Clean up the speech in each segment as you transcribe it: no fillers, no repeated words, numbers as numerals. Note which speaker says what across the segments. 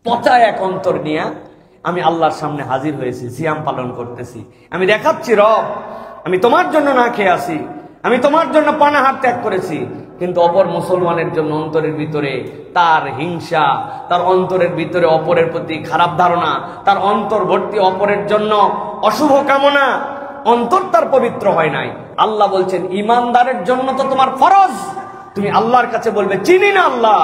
Speaker 1: পচা এক অন্তর নিয়ে আমি আল্লাহর সামনে হাজির হয়েছি, সিয়াম পালন করতেছি। আমি দেখাচ্ছি রব, আমি তোমার জন্য না খেয়ে আসি, আমি তোমার জন্য পানাহার ত্যাগ করেছি। কিন্তু অপর মুসলমানের জন্য অন্তরের ভিতরে তার হিংসা, তার অন্তরের ভিতরে অপরের প্রতি খারাপ ধারণা, তার অন্তর ভর্তি অপরের জন্য অশুভ কামনা, অন্তর তার পবিত্র হয় নাই। আল্লাহ বলছেন ইমানদারের জন্য তো তোমার ফরজ, তুমি আল্লাহর কাছে বলবে চিনি না আল্লাহ,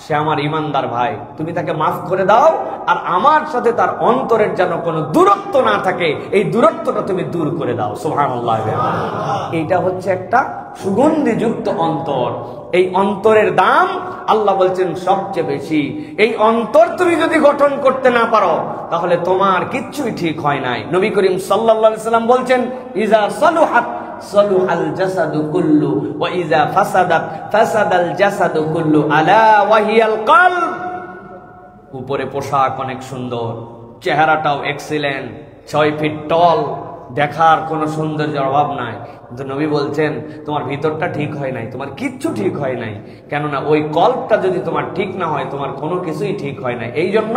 Speaker 1: সে আমার ইমানদার ভাই, তুমি তাকে মাফ করে দাও, আর আমার সাথে তার অন্তরের যেন কোনো দূরত্ব না থাকে, এই দূরত্বটা তুমি দূর করে দাও। সুবহানাল্লাহ। এইটা হচ্ছে একটা সুগন্ধিযুক্ত অন্তর। এই অন্তরের দাম আল্লাহ বলছেন সবচেয়ে বেশি। এই অন্তর তুমি যদি গঠন করতে না পারো তাহলে তোমার কিচ্ছুই ঠিক হয় নাই। নবী করিম সাল্লাল্লাহু আলাইহি সাল্লাম বলছেন ইজা সালুহাত সালুহাল জাসাদু কুল্লু ওয়া ইজা ফাসাদাত ফাসাদাল জাসাদু কুল্লু আলা ওয়া হিয়াল কলব। উপরে পোশাক অনেক সুন্দর, চেহারাটাও এক্সিলেন্ট, 6 ফিট টল, দেখার কোনো সৌন্দর্যের অভাব নাই, কিন্তু নবী বলছেন তোমার ভিতরটা ঠিক হয় নাই, তোমার কিচ্ছু ঠিক হয় নাই। কেননা ওই কল্পটা যদি তোমার ঠিক না হয় তোমার কোনো কিছুই ঠিক হয় না। এই জন্য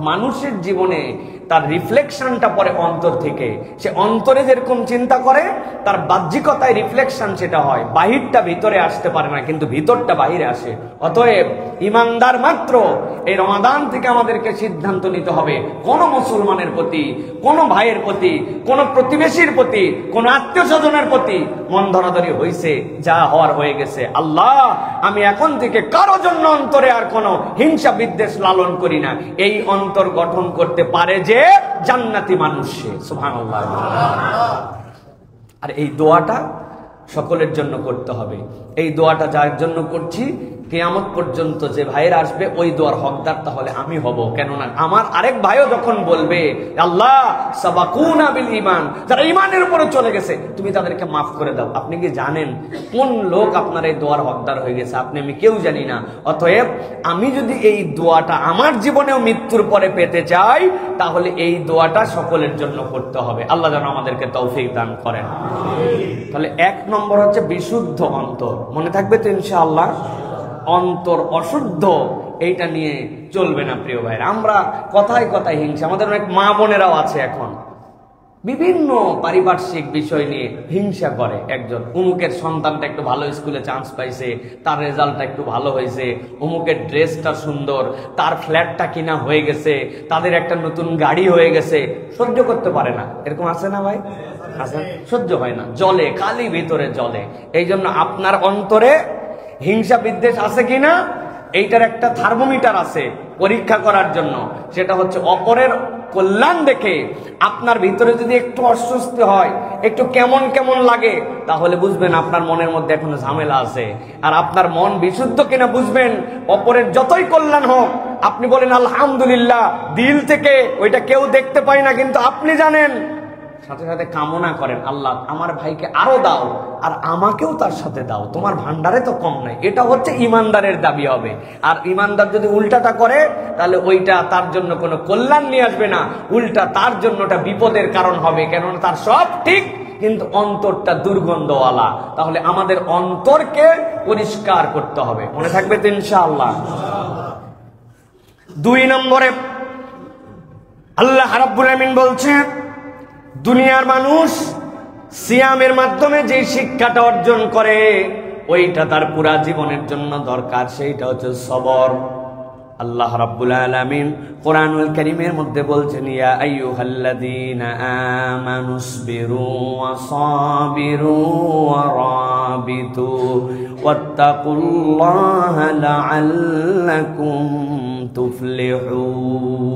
Speaker 1: মানুষের জীবনে তার রিফ্লেকশনটা পরে অন্তর থেকে। সে অন্তরে যেরকম চিন্তা করে তার বাহ্যিকতায় রিফ্লেকশন সেটা হয়, বাহিরটা ভিতরে আসতে পারে না, কিন্তু ভিতরটা বাহিরে আসে। অতএব ইমানদার মাত্র এই রমাদান থেকে আমাদেরকে সিদ্ধান্ত নিতে হবে, কোন মুসলমানের প্রতি, কোন ভাইয়ের প্রতি, কোন প্রতিবেশীর প্রতি, কোন আত্মীয় স্বজনের প্রতি মন ধরাধরি হয়েছে, যা হওয়ার হয়ে গেছে। আল্লাহ, আমি এখন থেকে কারো জন্য অন্তরে আর কোন হিংসা বিদ্বেষ লালন করি না। এই অন্তর গঠন করতে পারে যে জান্নাতি মানুষ সে। সুবহানাল্লাহ। আর এই দোয়াটা সকলের জন্য করতে হবে। এই দোয়াটা যার জন্য করছি কিয়ামত পর্যন্ত যে ভাইয়ের আসবে ওই দোয়ার হকদার তাহলে আমি হব। কেননা আমার আরেক ভাইও যখন বলবে আল্লাহ সাবাকুনা বিল ঈমান, যারা ঈমানের উপরে চলে গেছে তুমি তাদেরকে মাফ করে দাও, আপনি কি জানেন কোন লোক আপনার এই দোয়ার হকদার হয়ে গেছে? আপনি আমি কেউ জানি না। অতএব আমি যদি এই দোয়াটা আমার জীবনেও মৃত্যুর পরে পেতে চাই তাহলে এই দোয়াটা সকলের জন্য করতে হবে। আল্লাহ যেন আমাদেরকে তৌফিক দান করেন। তাহলে 1 নম্বর হচ্ছে বিশুদ্ধ অন্তর। মনে থাকবে তো ইনশাআল্লাহ? অন্তর অশুদ্ধ এইটা নিয়ে চলবে না প্রিয় ভাইরা। আমরা কথায় কথায় হিংসা, আমাদের অনেক মা বোনেরাও আছে এখন বিভিন্ন পারিপার্শ্বিক বিষয় নিয়ে হিংসা করে। একজন অমুকের সন্তানটা একটু ভালো স্কুলে চান্স পাইছে, তার রেজাল্টটা একটু ভালো হয়েছে, অমুকের ড্রেসটা সুন্দর, তার ফ্ল্যাটটা কিনা হয়ে গেছে, তাদের একটা নতুন গাড়ি হয়ে গেছে, সহ্য করতে পারে না। এরকম আছে না ভাই? আছে, সহ্য হয় না, জ্বলে, খালি ভিতরে জ্বলে। এই জন্য আপনার অন্তরে হিংসা বিদ্বেষ আছে কিনা এইটার একটা থার্মোমিটার আছে পরীক্ষা করার জন্য। সেটা হচ্ছে অপরের কল্যাণ দেখে আপনার ভিতরে যদি একটু অস্বস্তি হয়, একটু কেমন কেমন লাগে, তাহলে বুঝবেন আপনার মনের মধ্যে এখনো ঝামেলা আছে। আর আপনার মন বিশুদ্ধ কিনা বুঝবেন অপরের যতই কল্যাণ হোক আপনি বলেন আলহামদুলিল্লাহ দিল থেকে, ওইটা কেউ দেখতে পায় না কিন্তু আপনি জানেন, সাথে সাথে কামনা করেন আল্লাহ আমার ভাইকে আরো দাও আর আমাকেও তার সাথে দাও, তোমার ভান্ডারে তো কম নাই। এটা হচ্ছে ইমানদারের দাবি হবে। আর ইমানদার যদি উল্টাটা করে তাহলে ওইটা তার জন্য কোনো কল্যাণ নিয়ে আসবে না, উল্টা তার জন্য ওটা বিপদের কারণ হবে। কেননা তার সব ঠিক কিন্তু অন্তরটা দুর্গন্ধওয়ালা। তাহলে আমাদের অন্তরকে পরিষ্কার করতে হবে। মনে থাকবে তো ইনশাআল্লাহ? 2 নম্বরে আল্লাহ রাব্বুল আমিন বলছেন দুনিয়ার মানুষ সিয়ামের মাধ্যমে যে শিক্ষাটা অর্জন করে ওইটা তার পুরা জীবনের জন্য দরকার, সেইটা হচ্ছে সবর। আল্লাহ রাব্বুল আলামিন কোরআনুল কারীমের মধ্যে বলছেন ইয়া আইয়ুহাল্লাযীনা আমানুসবিরু ওয়া সাবিরু ওয়া রাবিতু ওয়াত্তাকুল্লাহা লাআল্লাকুম তুফলিহুন।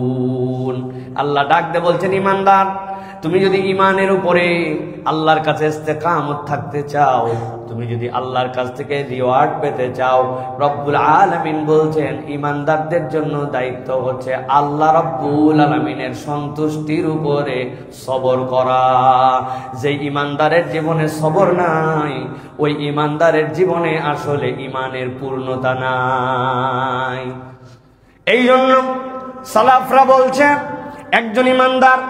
Speaker 1: আল্লাহ ডাক দিয়ে বলছেন ইমানদার, তুমি যদি ইমানের উপরে আল্লাহর কাছে ইস্তেকামত থাকতে চাও, তুমি যদি আল্লাহর কাছ থেকে রিওয়ার্ড পেতে চাও, রব্বুল আলামিন বলছেন ইমানদারদের জন্য দায়িত্ব হচ্ছে আল্লাহ রব্বুল আলামিনের সন্তুষ্টির উপরে সবর করা। যে ইমানদারের জীবনে সবর নাই ওই ইমানদারের জীবনে আসলে ইমানের পূর্ণতা নাই। এই জন্য সালাফরা বলছে একজন ইমানদার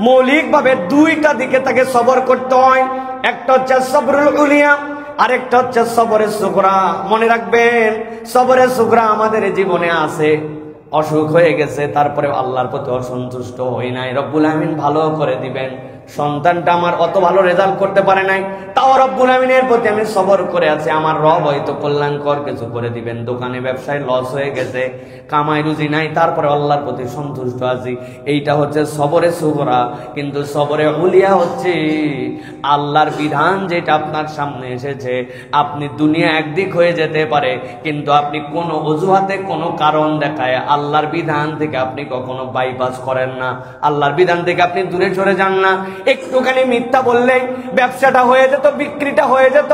Speaker 1: মৌলিকভাবে 2টা দিকে তাকে সবর করতে হয়। একটা হচ্ছে সবরুল উলিয়া, আরেকটা হচ্ছে সবরে সুগরা। মনে রাখবেন সবরে সুগরা আমাদের জীবনে আছে, অসুখ হয়ে গেছে, তারপরে আল্লাহর প্রতি অসন্তুষ্ট হই নাই, রব্বুল আমিন ভালো করে দিবেন। সন্তানটা আমার অত ভালো রেজাল্ট করতে পারে নাই, তাও রব্বুল আমিনের প্রতি আমি সবর করে আছি, আমার রব হয়তো কল্যাণকর কিছু করে দিবেন। দোকানে ব্যবসায় লস হয়ে গেছে, কামাই রুজি নাই, তারপরে আল্লাহর প্রতি সন্তুষ্ট আছি। এইটা হচ্ছে সবরে সুগরা। কিন্তু সবরে উলিয়া হচ্ছে আল্লাহর বিধান যেটা আপনার সামনে এসেছে, আপনি দুনিয়া একদিক হয়ে যেতে পারে, কিন্তু আপনি কোনো অজুহাতে কোনো কারণ দেখায় আল্লাহর বিধান থেকে আপনি কখনো বাইপাস করেন না, আল্লাহর বিধান থেকে আপনি দূরে সরে যান না। একটুখানি মিথ্যা বললেই ব্যবসাটা হয়ে যেত, বিক্রিটা হয়ে যেত।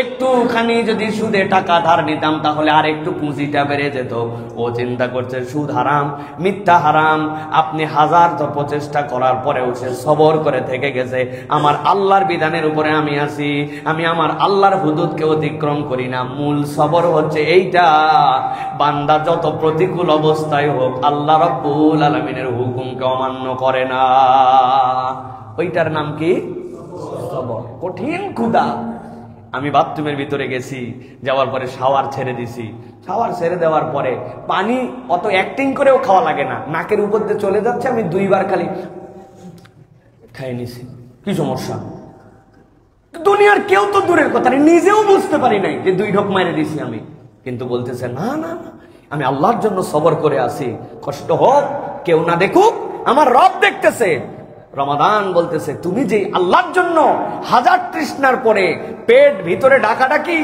Speaker 1: একটুখানি যদি সুদে টাকা ধার নিতাম তাহলে আর একটু পুঁজিটা বেড়ে যেত। ও চিন্তা করছে সুদ হারাম, মিথ্যা হারাম। আপনি হাজার তো প্রচেষ্টা করার পরেও সে সবর করে থেকে গেছে, আমার আল্লাহর বিধানের উপরে আমি আছি, আমি আমার আল্লাহর হুদুদকে অতিক্রম করি না। মূল সবর হচ্ছে এইটা, বান্দা যত প্রতিকূল অবস্থায় হোক আল্লাহ রাব্বুল আলামিনের হুকুমকে অমান্য করে না। ওইটার নাম কি? সবর। কঠিন ক্ষুধা। আমি বাথরুমের ভিতরে গেছি, যাওয়ার পরে শাওয়ার ছেড়ে দিছি। শাওয়ার ছেড়ে দেওয়ার পরে পানি অত অ্যাক্টিং করেও খাওয়া লাগে না, নাকের উপর দিয়ে চলে যাচ্ছে, আমি দুইবার খালি খাই নিছি। কি সমস্যা? দুনিয়ার কেউ তো দূরের কথা, নিজেও বুঝতে পারি নাই যে 2 ঢোক মেরে দিছি আমি। কিন্তু বলতেছে না না না, আমি আল্লাহর জন্য সবর করে আছি, কষ্ট হোক, কেউ না দেখুক, আমার রব দেখতেছে। রমাদান বলতেছে তুমি যে আল্লাহর জন্য হাজার তৃষ্ণার পরে পেট ভিতরে ডাকাডাকি,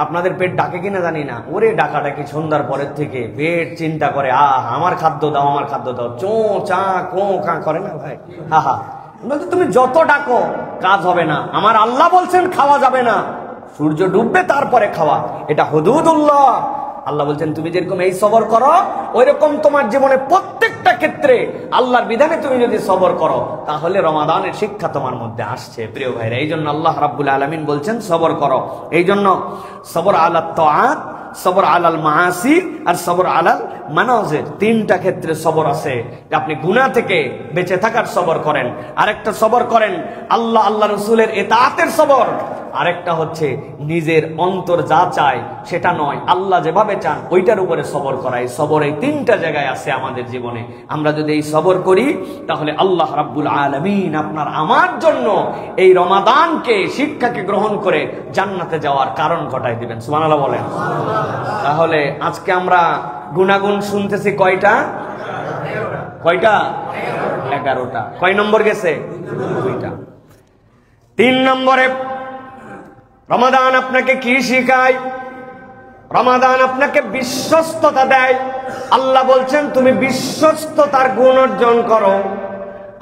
Speaker 1: আপনাদের পেট ডাকে কিনা জানি না, ওরে ডাকাডাকি সন্ধ্যার পরের থেকে পেট চিন্তা করে, আমার খাদ্য দাও, আমার খাদ্য দাও, চো চা কো কা করে না ভাই, হা। বলতে তুমি যত ডাকো কাজ হবে না, আমার আল্লাহ বলছেন খাওয়া যাবে না, সূর্য ডুববে তারপরে খাওয়া, এটা হুদুদুল্লাহ। আল্লাহ বলছেন তুমি যেরকম এই সবর করো, ওই রকম তোমার জীবনে প্রত্যেকটা ক্ষেত্রে আল্লাহর বিধানে তুমি যদি সবর করো, তাহলে রমাদানের শিক্ষা তোমার মধ্যে আসছে। প্রিয় ভাইরা, এই জন্য আল্লাহ রাব্বুল আলামিন বলছেন সবর করো। এই জন্য সবর আলাত তাআত, সবর আলাল মাআসি আর সবর আলাল মানাজির, 3টা ক্ষেত্রে সবর আছে। আপনি গুনাহ থেকে বেঁচে থাকার সবর করেন, আরেকটা সবর করেন আল্লাহ আল্লাহ রাসূলের ইতাআতের সবর, আরেকটা হচ্ছে নিজের অন্তর যা চায় সেটা নয়, আল্লাহ যেভাবে চান ওইটার উপরে সবর করা। এই সবর এই 3টা জায়গায় আছে আমাদের জীবনে। আমরা যদি এই সবর করি তাহলে আল্লাহ রাব্বুল আলামিন আপনার আমার জন্য এই রমাদানকে শিক্ষাকে গ্রহণ করে জান্নাতে যাওয়ার কারণ ঘটায় দিবেন। সুবহানাল্লাহ বলেন। তাহলে আজকে আমরা গুনাগুন শুনতেছি কয়টা? 11টা। কয় নম্বর গেছে? 2টা। 3 নম্বরে রমাদান আপনাকে কি শিখায়? রমাদান আপনাকে বিশ্বস্ততা দেয়। আল্লাহ বলছেন তুমি বিশ্বস্ততার গুণ অর্জন করো।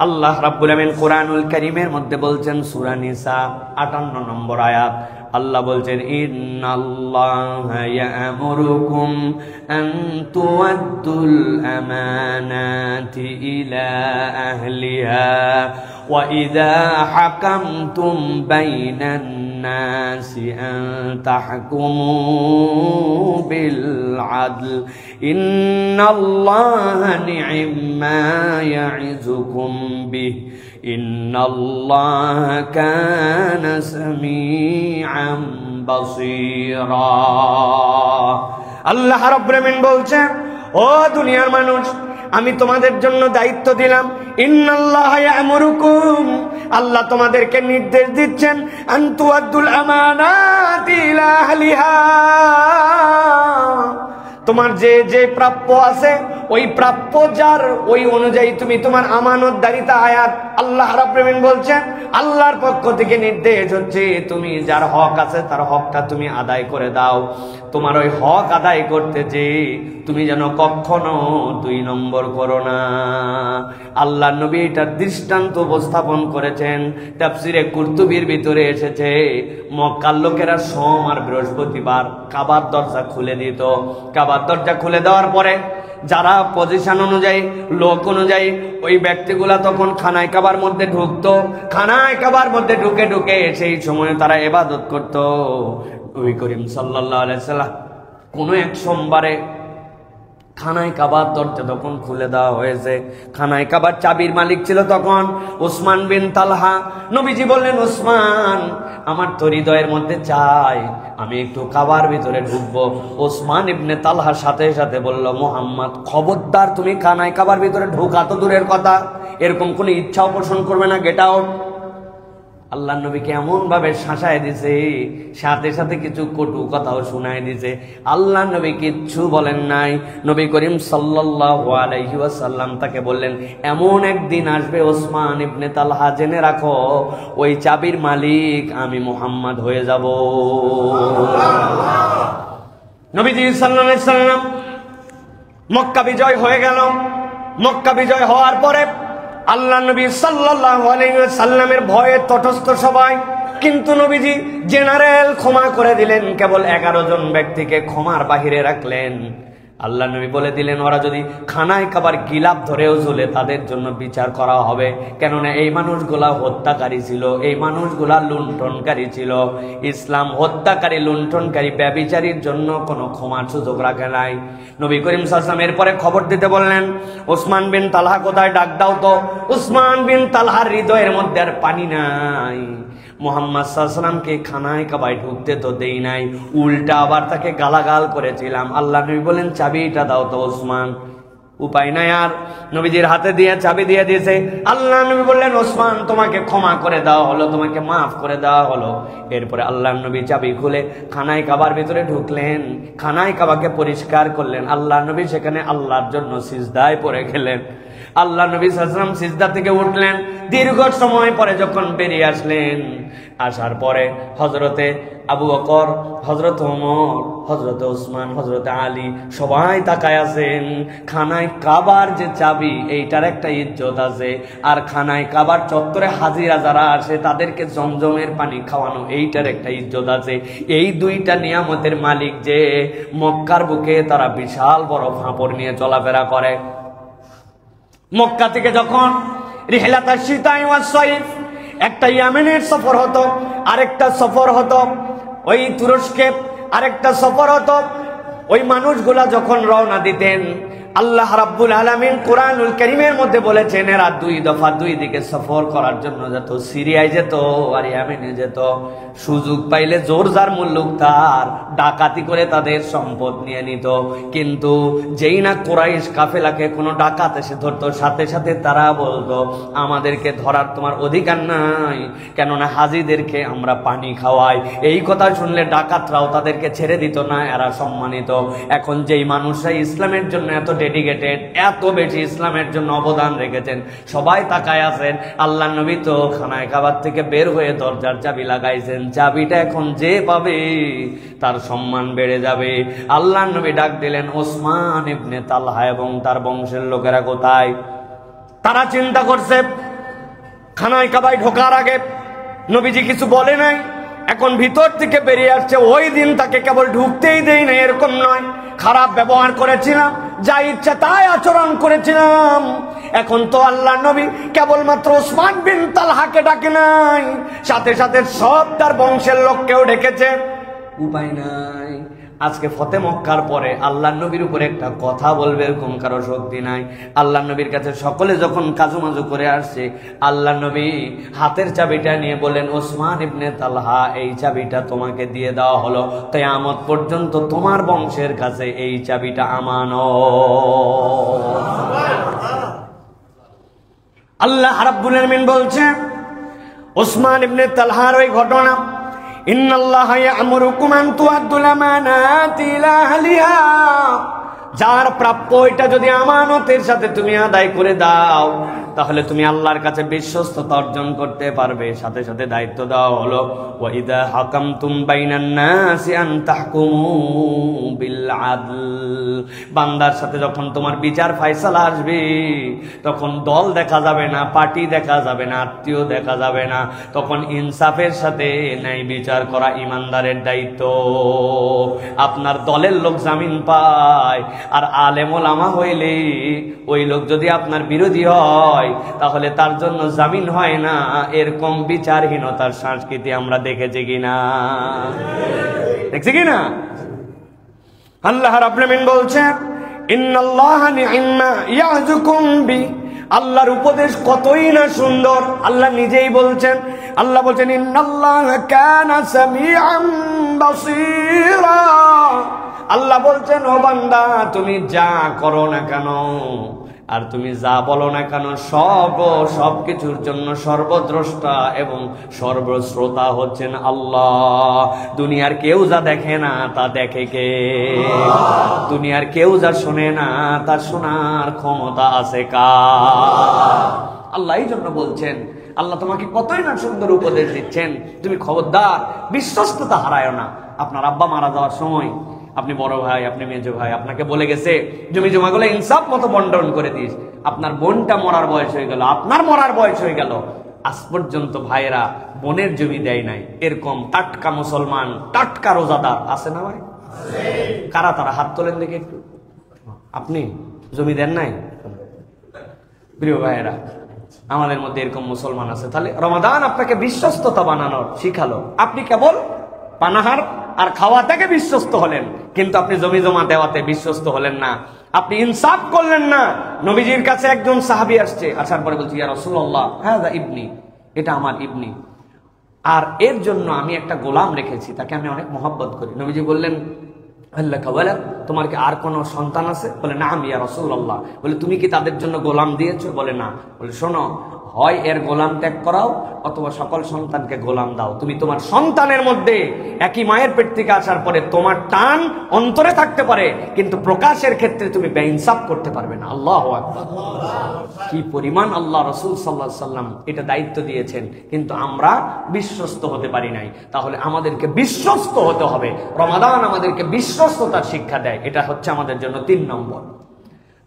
Speaker 1: আল্লাহ রাব্বুল আমিন কোরআনুল কারীমের মধ্যে বলছেন সূরা নিসা 58 নম্বর আয়াত, আল্লাহ বলছেন ইন্নাল্লাহা ইয়া'মুরুকুম আন তু'আদ্দুল আমানাতি ইলা আহলিহা ওয়া ইযা হাকামতুম বাইনান নাসি আন তাহকুমু বিল আদল ইন্নাল্লাহা নি'ম্মা ইয়া'iযুকুম বিহি ইন্নাল্লাহা কানা সামিআন বাসীরা। আল্লাহ রাব্বুল আমিন বলছেন, ও দুনিয়ার মানুষ, আমি তোমাদের জন্য দায়িত্ব দিলাম। ইন্নাল্লাহা ইয়া'মুরুকুম, আল্লাহ তোমাদেরকে নির্দেশ দিচ্ছেন, আন তুআদ্দুল আমানাতি ইলা আহলিহা, তোমার যে যে প্রাপ্য আছে ওই প্রাপ্য যার ওই অনুযায়ী তুমি তোমার আমানতদারিতা। আয়াত আল্লাহ রাব্বুল আমিন বলছেন, আল্লাহর পক্ষ থেকে নির্দেশ হচ্ছে তুমি যার হক আছে তার হকটা তুমি আদায় করে দাও। তোমার ওই হক আদায় করতে যে তুমি যেন কখনো 2 নম্বর করো না। আল্লাহ নবী এটার দৃষ্টান্ত উপস্থাপন করেছেন। তাফসিরে কুরতুবির ভিতরে এসেছে, মক্কার লোকেরা সোম আর বৃহস্পতিবার কাবার দরজা খুলে দিত। কাবার দরজা খুলে দেওয়ার পরে যারা পজিশন অনুযায়ী, লোক অনুযায়ী ওই ব্যক্তিগুলা তখন খানায় কাবার মধ্যে ঢুকতো। খানায় কাবার মধ্যে ঢুকে ঢুকে সেই সময় তারা ইবাদত করত। নবী করিম সাল্লাল্লাহু আলাইহি সাল্লাম কোনো এক সোমবারে খানায় কাবার দরজা তখন খুলে দেওয়া হয়েছে। খানায় কাবার চাবির মালিক ছিল তখন উসমান বিন তালহা। নবীজি বললেন, উসমান, আমার তো হৃদয়ের মধ্যে চাই আমি একটু কাবার ভিতরে ঢুকবো। উসমান ইবনে তালহার সাথে সাথে বলল, মুহাম্মদ, খবরদার তুমি খানায় কাবার ভিতরে ঢোকা তো দূরের কথা, এরকম কোন ইচ্ছাও পোষণ করবে না, গেট আউট। আল্লাহ নবীকে এমন ভাবে শাসায় দিছে, সাথে সাথে কিছু কটু কথাও শোনায় দিছে। আল্লাহ নবী কিচ্ছু বলেন নাই। নবী করিম সাল্লাল্লাহু আলাইহি ওয়াসাল্লাম তাকে বললেন, এমন একদিন আসবে ওসমান ইবনে তালহা, জেনে রাখো ওই চাবির মালিক আমি মুহাম্মদ হয়ে যাব। নবীজি সাল্লাল্লাহু আলাইহি ওয়াসাল্লাম মক্কা বিজয় হয়ে গেল। মক্কা বিজয় হওয়ার পরে আল্লাহ নবী সাল্লাল্লাহু আলাইহি ওয়াসাল্লামের ভয়ে তটস্থ সবাই, কিন্তু নবীজি জেনারেল ক্ষমা করে দিলেন, কেবল 11 জন ব্যক্তিকে ক্ষমার বাহিরে রাখলেন। আল্লাহ নবী বলে দিলেন, ওরা যদি খানায় কাবার গিলাপ ধরেও ঝুলে তাদের জন্য বিচার করা হবে, কেননা এই মানুষগুলা হত্যাকারী ছিল, এই মানুষগুলা লুণ্ঠনকারী ছিল। ইসলাম হত্যাকারী, লুণ্ঠনকারী, ব্যভিচারীর জন্য কোনো ক্ষমার সুযোগ রাখে নাই। নবী করিম সাল্লাল্লাহু আলাইহি ওয়াসাল্লাম এরপরে খবর দিতে বললেন, ওসমান বিন তালহা কোথায়, ডাক দাও তো। উসমান বিন তালহার হৃদয়ের মধ্যে আর পানি নাই। মুহাম্মদ সাল্লাল্লাহু আলাইহি ওয়াসাল্লামকে খানায় কাবায় ঢুকতে তো দেই নাই, উল্টা আবার তাকে গালাগাল করেছিলাম। আল্লাহ নবী বলেন, চাবিটা দাও তো ওসমান। উপায় নাই, আর নবীজির হাতে দিয়ে চাবি দিয়ে দিয়েছে। আল্লাহ নবী বললেন, ওসমান, তোমাকে ক্ষমা করে দেওয়া হলো, তোমাকে মাফ করে দেওয়া হলো। এরপরে আল্লাহ নবী চাবি খুলে খানায় কাবার ভিতরে ঢুকলেন, খানায় কাবাকে পরিষ্কার করলেন। আল্লাহ নবী সেখানে আল্লাহর জন্য সিজদায় পড়ে গেলেন। আল্লাহ নবী সাল্লাল্লাহু আলাইহি ওয়াসাল্লাম সিজদা থেকে উঠলেন। দীর্ঘ সময় পরে যখন বেরিয়ে আসলেন, আসার পরে হযরতে আবু বকর, হযরত ওমর, হযরত ওসমান, হযরত আলী সবাই তাকায় আছেন। খানায় কাবার যে চাবি, এইটার একটা ইজ্জত আছে, আর খানায় কাবার চত্বরে হাজিরা যারা আসে তাদেরকে জমজমের পানি খাওয়ানো, এইটার একটা ইজ্জত আছে। এই দুইটা নিয়ামতের মালিক যে মক্কার বুকে তারা বিশাল বড় ফাঁপড় নিয়ে চলাফেরা করে। মক্কা থেকে যখন রিহলাতুশ শিতাই ওয়াস সাইফ, একটা ইয়ামেনের সফর হতো, আরেকটা সফর হতো ওই তুরস্কে, আরেকটা সফর হতো। ওই মানুষগুলা যখন রওনা দিতেন, আল্লাহ রাব্বুল আলামিন কোরআনুল কারীমের মধ্যে বলেছেন, এরা 2 দফা 2 দিকে সফর করার জন্য যেত। সিরিয়ায় যেত আর ইয়ামেনে যেত। সুযোগ পাইলে জোর যার মুল্লুক তার ডাকাতি করে তাদের সম্পদ নিয়ে নিত। কিন্তু যেই না কুরাইশ কাফেলাকে কোনো ডাকাত এসে ধরতো, সাথে সাথে তারা বলতো, আমাদেরকে ধরার তোমার অধিকার নাই, কেননা হাজিদেরকে আমরা পানি খাওয়াই। এই কথা শুনলে ডাকাতরাও তাদেরকে ছেড়ে দিত না, এরা সম্মানিত। এখন যেই মানুষরা ইসলামের জন্য এত ডেডিকেটেড, এত বেশি ইসলামের জন্য অবদান রেখেছেন, সবাই তাকায় আছেন। আল্লাহ নবী তো খানায় কাবার থেকে বের হয়ে দরজার চাবি লাগাইছেন। চাবিটা এখন যে পাবে তার সম্মান বেড়ে যাবে। আল্লাহ নবী ডাক দিলেন, ওসমান ইবনে তালহা এবং তার বংশের লোকেরা কোথায়? তারা চিন্তা করছে, খানায় কাবায় ঢোকার আগে নবীজি কিছু বলে নাই, এখন ভিতর থেকে বেরিয়ে আসছে। ওই দিন তাকে কেবল ঢুকতেই দেই না এরকম নয়, খারাপ ব্যবহার করেছিলাম, যা ইচ্ছা তাই আচরণ করেছিলাম। এখন তো আল্লাহ নবী কেবলমাত্র ওসমান বিন তালহাকে ডাকে নাই, সাথে সাথে সব তার বংশের লোককেও ডেকেছে। উপায় নাই। আজকে ফতে মক্কার পরে আল্লাহ নবীর উপরে একটা কথা বলবে এরকম কারো শক্তি নাই। আল্লাহ নবীর কাছে সকলে যখন কাজুমাজু করে আসছে, আল্লাহ নবী হাতের চাবিটা নিয়ে বললেন, ওসমান ইবনে তালহা, এই চাবিটা তোমাকে দিয়ে দেওয়া হলো, কিয়ামত পর্যন্ত তোমার বংশের কাছে এই চাবিটা আমানত। আল্লাহ রাব্বুল আলামিন বলছে, ওসমান ইবনে তালহার ওই ঘটনা, ইন্নাল্লাহা ইয়া'মুরুকুম আন তু'আদ্দুল আমানাতি ইলা আহলিহা, যার প্রাপ্য এটা যদি আমানতের সাথে তুমি আদায় করে দাও, তাহলে তুমি আল্লাহর কাছে বিশ্বস্ততা অর্জন করতে পারবে। সাথে সাথে দায়িত্ব দেওয়া হলো, ওয়া ইযা হাকামতুম বাইনান নাসি আন তাহকুমু বিল আদল, বান্দার সাথে যখন তোমার বিচার ফয়সালা আসবে, তখন দল দেখা যাবে না, পার্টি দেখা যাবে না, আত্মীয় দেখা যাবে না, তখন ইনসাফের সাথে ন্যায় বিচার করা ইমানদারের দায়িত্ব। আপনার দলের লোক জামিন পায়, আর আলেম ওলামা হইলে ওই লোক যদি আপনার বিরোধী হয়, তাহলে তার জন্য জামিন হয় না। এরকম বিচারহীনতার সংস্কৃতি আমরা দেখেছি কিনা? দেখছি কিনা? আল্লাহ রাব্বুল আলামিন বলছেন, ইন্নাল্লাহা নি'ম্মা ইয়া'যুকুম বি, আল্লাহর উপদেশ কতই না সুন্দর। আল্লাহ নিজেই বলছেন, আল্লাহ বলছেন ইন্নাল্লাহা কানা সামিআন বাসীরা। আল্লাহ বলছেন ও বান্দা তুমি যা করো না কেন আর তুমি যা বলো না কেন সবকিছুর জন্য সর্বদ্রষ্টা এবং সর্বশ্রোতা হচ্ছেন আল্লাহ। দুনিয়ার কেউ যা দেখে না তা দেখে কে? দুনিয়ার কেউ যা শোনে না তার শোনার ক্ষমতা আছে কার? আল্লাহ এই জন্য বলছেন, আল্লাহ তোমাকে কতই না সুন্দর উপদেশ দিচ্ছেন, তুমি খবরদার বিশ্বস্ততা হারায় না। আপনার আব্বা মারা যাওয়ার সময় আপনি বড় ভাই, আপনি মেজো ভাই, আপনাকে বলে গেছে জমি জমাগুলো ইনসাফ মতো বন্টন করে দিস। আপনার বোনটা মরার বয়স হয়ে গেল, আপনার মরার বয়স হয়ে গেল, আজ পর্যন্ত ভাইয়েরা বোনের জমি দেয় নাই। এরকম টাটকা মুসলমান, টাটকা রোজাদার আছে না ভাই? কারা তারা? হাত তোলেন দেখে একটু। আপনি জমি দেন নাই? প্রিয় ভাইয়েরা, আমাদের মধ্যে এরকম মুসলমান আছে। তাহলে রমাদান আপনাকে বিশ্বস্ততা বানানোর শিখালো। আপনি কেবল পানাহার আর খাওয়া থেকে বিশ্বস্ত হলেন, কিন্তু আপনি জমি জমা দেওয়াতে বিশ্বস্ত হলেন না, আপনি ইনসাফ করলেন না। নবীজির কাছে একজন সাহাবী আসছে, আসার পরে বলছি ইয়া রাসূলুল্লাহ হাযা ইবনি, এটা আমার ইবনি, আর এর জন্য আমি একটা গোলাম রেখেছি, তাকে আমি অনেক মহব্বত করি। নবীজি বললেন আল্লাহ কাওয়ালা, তোমার কি আর কোনো সন্তান আছে? বলে না ইয়া রাসূলুল্লাহ। বলে তুমি কি তাদের জন্য গোলাম দিয়েছো? বলে না। বলে শোনো, হয় এর গোলাম ত্যাগ করাও অথবা সকল সন্তানকে গোলাম দাও। তুমি তোমার সন্তানের মধ্যে একই মায়ের পেট থেকে আসার পরে তোমার টান অন্তরে থাকতে পারে, কিন্তু প্রকাশের ক্ষেত্রে তুমি বেইনসাফ করতে পারবে না। আল্লাহু আকবার! কি পরিমাণ আল্লাহ রাসূল সাল্লাল্লাহু আলাইহি সাল্লাম এটা দায়িত্ব দিয়েছেন, কিন্তু আমরা বিশ্বস্ত হতে পারি নাই। তাহলে আমাদেরকে বিশ্বস্ত হতে হবে। রমাদান আমাদেরকে বিশ্বস্ততার শিক্ষা দেয়। এটা হচ্ছে আমাদের জন্য 3 নম্বর।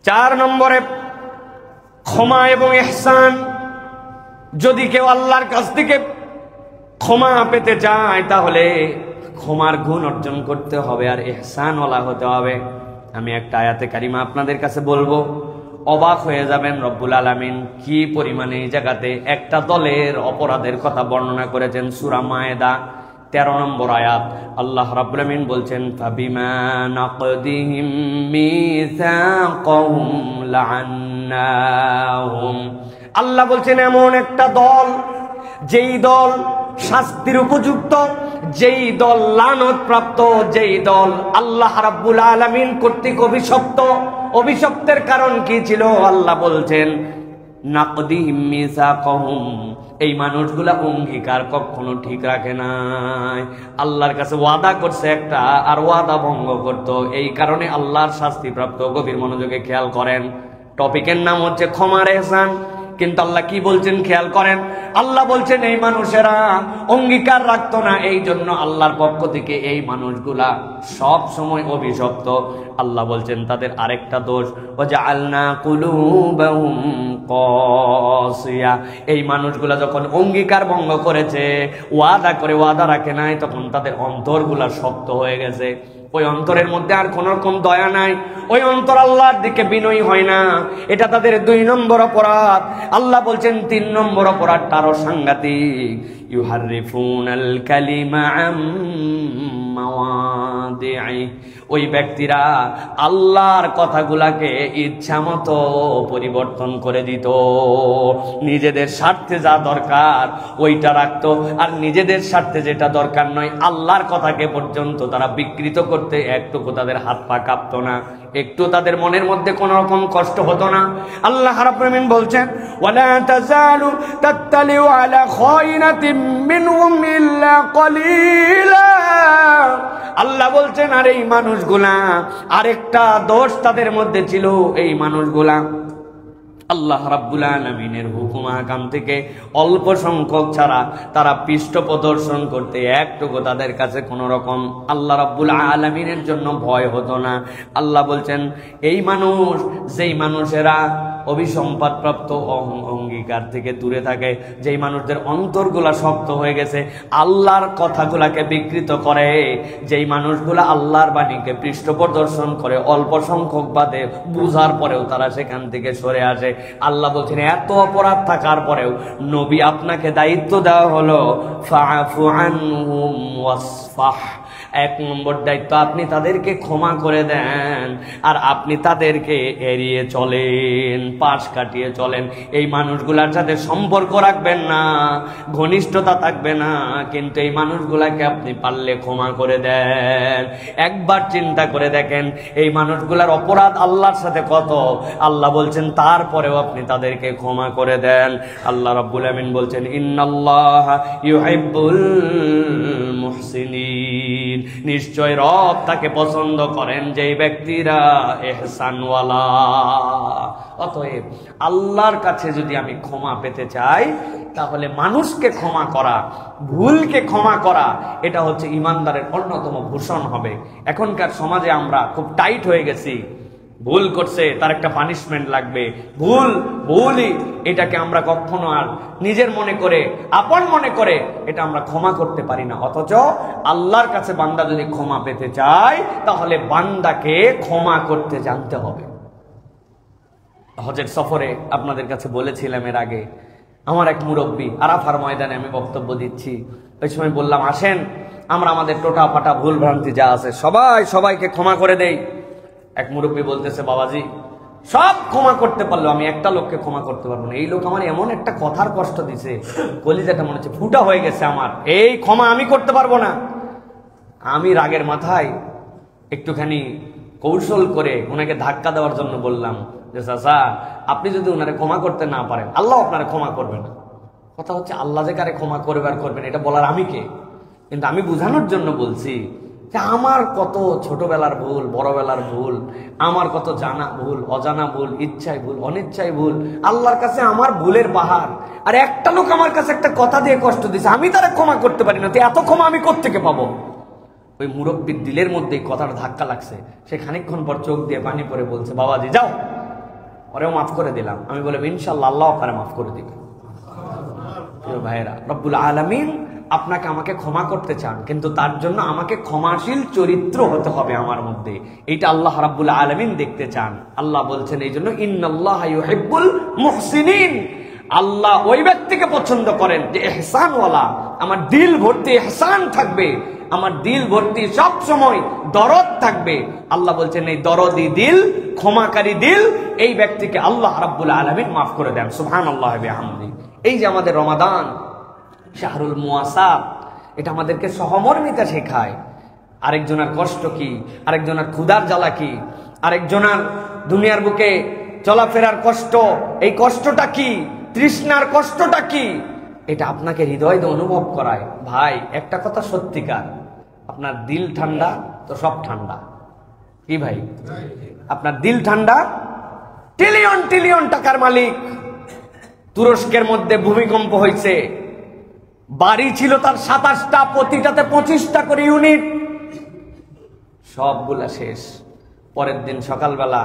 Speaker 1: 4 নম্বরে ক্ষমা এবং ইহসান। যদি কেউ আল্লাহর কাছ থেকে ক্ষমা পেতে চায় তাহলে ক্ষমার গুণ অর্জন করতে হবে আর ইহসানওয়ালা হতে হবে। আমি একটা আয়াতে কারিমা আপনাদের কাছে বলবো, অবাক হয়ে যাবেন। রব্বুল আলামিন কি পরিমাণে এই জায়গাতে একটা দলের অপরাধের কথা বর্ণনা করেছেন। সূরা মায়েদা 13 নম্বর আয়াত। আল্লাহ রাব্বুল আলামিন বলছেন ফাবিমা নাকদিহিম মিসাকাহুম লাআন্নাহুম। আল্লাহ বলছেন এমন একটা দল, যেই দল শাস্তির উপযুক্ত, যেই দল লানত প্রাপ্ত, যেই দল আল্লাহ রাব্বুল আলামিন কর্তৃক অভিশপ্ত। অভিশপ্তের কারণ কি ছিল? আল্লাহ বলছেন নাকদিহিম মিসাকাহুম, এই মানুষগুলা অঙ্গীকার কখনো ঠিক রাখে নাই। আল্লাহর কাছে ওয়াদা করছে একটা, আর ওয়াদা ভঙ্গ করত, এই কারণে আল্লাহর শাস্তি প্রাপ্ত। গভীর মনোযোগে খেয়াল করেন, টপিকের নাম হচ্ছে ক্ষমার ইহসান। কিন্তু আল্লাহ কি বলছেন খেয়াল করেন। আল্লাহ বলছেন এই মানুষেরা অঙ্গীকার রাখতো না, এই জন্য আল্লাহর পক্ষ থেকে এই মানুষগুলা সব সময় অভিশপ্ত। আল্লাহ বলছেন তাদের আরেকটা দোষ, ওয়াজআলনা কুলুবাহুম কাসিয়া। এই মানুষগুলা যখন অঙ্গীকার ভঙ্গ করেছে, ওয়াদা করে ওয়াদা রাখে নাই, তখন তাদের অন্তরগুলা শক্ত হয়ে গেছে। ওই অন্তরের মধ্যে আর কোন রকম দয়া নাই, ওই অন্তর আল্লাহর দিকে বিনয়ী হয় না। এটা তাদের 2 নম্বর অপরাধ। আল্লাহ বলছেন 3 নম্বর অপরাধটা আরো সাংঘাতিক। ইউহাররিফুনাল কালিমা আম মাওয়াদিই। ওই ব্যক্তিরা আল্লাহর কথাগুলাকে ইচ্ছা মতো পরিবর্তন করে দিত। নিজেদের স্বার্থে যা দরকার ওইটা রাখতো, আর নিজেদের স্বার্থে যেটা দরকার নয় আল্লাহর কথাকে পর্যন্ত তারা বিকৃত করতে একটুকু তাদের হাত পা কাঁপতো না, একটু তাদের মনের মধ্যে কোন রকম কষ্ট হতো না। আল্লাহ রাব্বুল আলামিন বলছেন ওয়ালা তাযালু তাত্তালিউ আলা খায়িনাতিন মিনহুম ইল্লা কলিলা। আল্লাহ বলছেন আর এই মানুষগুলা আরেকটা দোষ তাদের মধ্যে ছিল। এই মানুষগুলা আল্লাহ রাব্বুল আলামিনের হুকুম আহকাম থেকে অল্প সংখ্যক ছাড়া তারা পৃষ্ঠ প্রদর্শন করতে একটুকু তাদের কাছে কোন রকম আল্লাহ রাব্বুল আলামিনের জন্য ভয় হতো না। আল্লাহ বলছেন এই মানুষ, যেই মানুষেরা অভিসম্পাদ প্রাপ্ত অঙ্গীকার থেকে দূরে থাকে, যেই মানুষদের অন্তরগুলা শক্ত হয়ে গেছে, আল্লাহর কথাগুলাকে বিকৃত করে, যেই মানুষগুলা আল্লাহর বাণীকে পৃষ্ঠ প্রদর্শন করে, অল্প সংখ্যক বাদে বুঝার পরেও তারা সেখান থেকে সরে আসে। আল্লাহ বলছেন এত অপরাধ থাকার পরেও নবী আপনাকে দায়িত্ব দেওয়া হলো ফাআফু আনহুম ওয়াসফাহ, এক নম্বর দায়িত্ব, আপনি তাদেরকে ক্ষমা করে দেন আর আপনি তাদেরকে এড়িয়ে চলেন, পাশ কাটিয়ে চলেন। এই মানুষগুলার সাথে সম্পর্ক রাখবেন না, ঘনিষ্ঠতা থাকবে না, কিন্তু এই মানুষগুলাকে আপনি পারলে ক্ষমা করে দেন। একবার চিন্তা করে দেখেন এই মানুষগুলার অপরাধ আল্লাহর সাথে কত। আল্লাহ বলছেন তারপরেও আপনি তাদেরকে ক্ষমা করে দেন। আল্লাহ রাব্বুল আমিন বলছেন ইন্নাল্লাহা ইউহিব্বুল মুহসিনিন, নিশ্চয় রব তাকে পছন্দ করেন যেই ব্যক্তিরা ইহসানওয়ালা। অতএব আল্লাহর কাছে যদি আমি ক্ষমা পেতে চাই, তাহলে মানুষকে ক্ষমা করা, ভুলকে ক্ষমা করা, এটা হচ্ছে ইমানদারের অন্যতম ভূষণ হবে। এখনকার সমাজে আমরা খুব টাইট হয়ে গেছি, ভুল করছে তার একটা পানিশমেন্ট লাগবে, ভুলই এটাকে আমরা কখনো আর নিজের মনে করে, আপন মনে করে এটা আমরা ক্ষমা করতে পারি না। অথচ আল্লাহর কাছে বান্দা যদি ক্ষমা পেতে চায়, তাহলে বান্দাকে ক্ষমা করতে জানতে হবে। হজের সফরে আপনাদের কাছে বলেছিলাম এর আগে, আমার এক মুরব্বী, আরাফার ময়দানে আমি বক্তব্য দিচ্ছি, ওই সময় বললাম আসেন আমরা আমাদের টোটা ফাটা ভুল ভ্রান্তি যা আছে সবাইকে ক্ষমা করে দেই। এক মুরব্বী বলতেছে, বাবাজি সব ক্ষমা করতে পারলো, আমি একটা লোককে ক্ষমা করতে পারবো না। এই লোক আমার এমন একটা কথার কষ্ট দিছে, কলিজাটা মনে হচ্ছে ফুটা হয়ে গেছে আমার, এই ক্ষমা আমি করতে পারবো না। আমি রাগের মাথায় একটুখানি কৌশল করে ওনাকে ধাক্কা দেওয়ার জন্য বললাম যে চাচা, আপনি যদি ওনারে ক্ষমা করতে না পারেন, আল্লাহ আপনারে ক্ষমা করবে না। কথা হচ্ছে আল্লাহ যে কারে ক্ষমা করবে আর করবেন এটা বলার আমি কে? কিন্তু আমি বুঝানোর জন্য বলছি যে আমার কত ছোটবেলার ভুল, বড়বেলার ভুল, আমার কত জানা ভুল, অজানা ভুল, ইচ্ছায় ভুল, অনিচ্ছায় ভুল, আল্লাহর কাছে আমার ভুলের পাহাড়। আর একটা লোক আমার কাছে একটা কথা দিয়ে কষ্ট দিছে, আমি তারা ক্ষমা করতে পারি না, তো এত ক্ষমা আমি কোত্থেকে পাবো? ওই মুরব্বীর দিলের মধ্যে কথাটা ধাক্কা লাগছে। সে খানিকক্ষণ পর চোখ দিয়ে পানি পরে বলছে, বাবাজি যাও, ওরেও মাফ করে দিলাম। আমি বললাম ইনশাআল্লাহ আল্লাহ আপনারা মাফ করে দিবেন। প্রিয় ভাইয়েরা, রব্বুল আলামিন আপনাকে আমাকে ক্ষমা করতে চান, কিন্তু তার জন্য আমাকে ক্ষমাশীল চরিত্র হতে হবে আমার মধ্যে। এইটা আল্লাহ রাব্বুল আলামিন দেখতে চান। আল্লাহ বলছেন এই জন্য ইন্নাল্লাহা ইউহিব্বুল মুহসিনিন, আল্লাহ ওই ব্যক্তিকে পছন্দ করেন যে ইহসানওয়ালা, আমার দিল ভর্তি ইহসান থাকবে, আমার দিল ভর্তি সব সময় দরদ থাকবে। আল্লাহ বলছেন এই দরদি দিল, ক্ষমাকারী দিল, এই ব্যক্তিকে আল্লাহ রাব্বুল আলামিন মাফ করে দেন। সুবহানাল্লাহ ওয়া বিহামদিহি। এই যে আমাদের রমাদান শাহরুল মুওয়াসাত, এটা আমাদেরকে সহমর্মিতা শেখায়। আরেকজনের কষ্ট কি, আরেকজনের ক্ষুধার জ্বালা কি, আরেকজনের দুনিয়ার বুকে চলাফেরার কষ্ট, এই কষ্টটা কি, তৃষ্ণার কষ্টটা কি, এটা আপনাকে হৃদয় দিয়ে অনুভব করায়। ভাই একটা কথা সত্যিকার, আপনার দিল ঠান্ডা তো সব ঠান্ডা। কি ভাই, আপনার দিল ঠান্ডা, ট্রিলিয়ন ট্রিলিয়ন টাকার মালিক, তুরস্কের মধ্যে ভূমিকম্প হয়েছে, বাড়ি ছিল তার 27টা, প্রতিটাতে 25টা করে ইউনিট, সবগুলা শেষ। পরের দিন সকালবেলা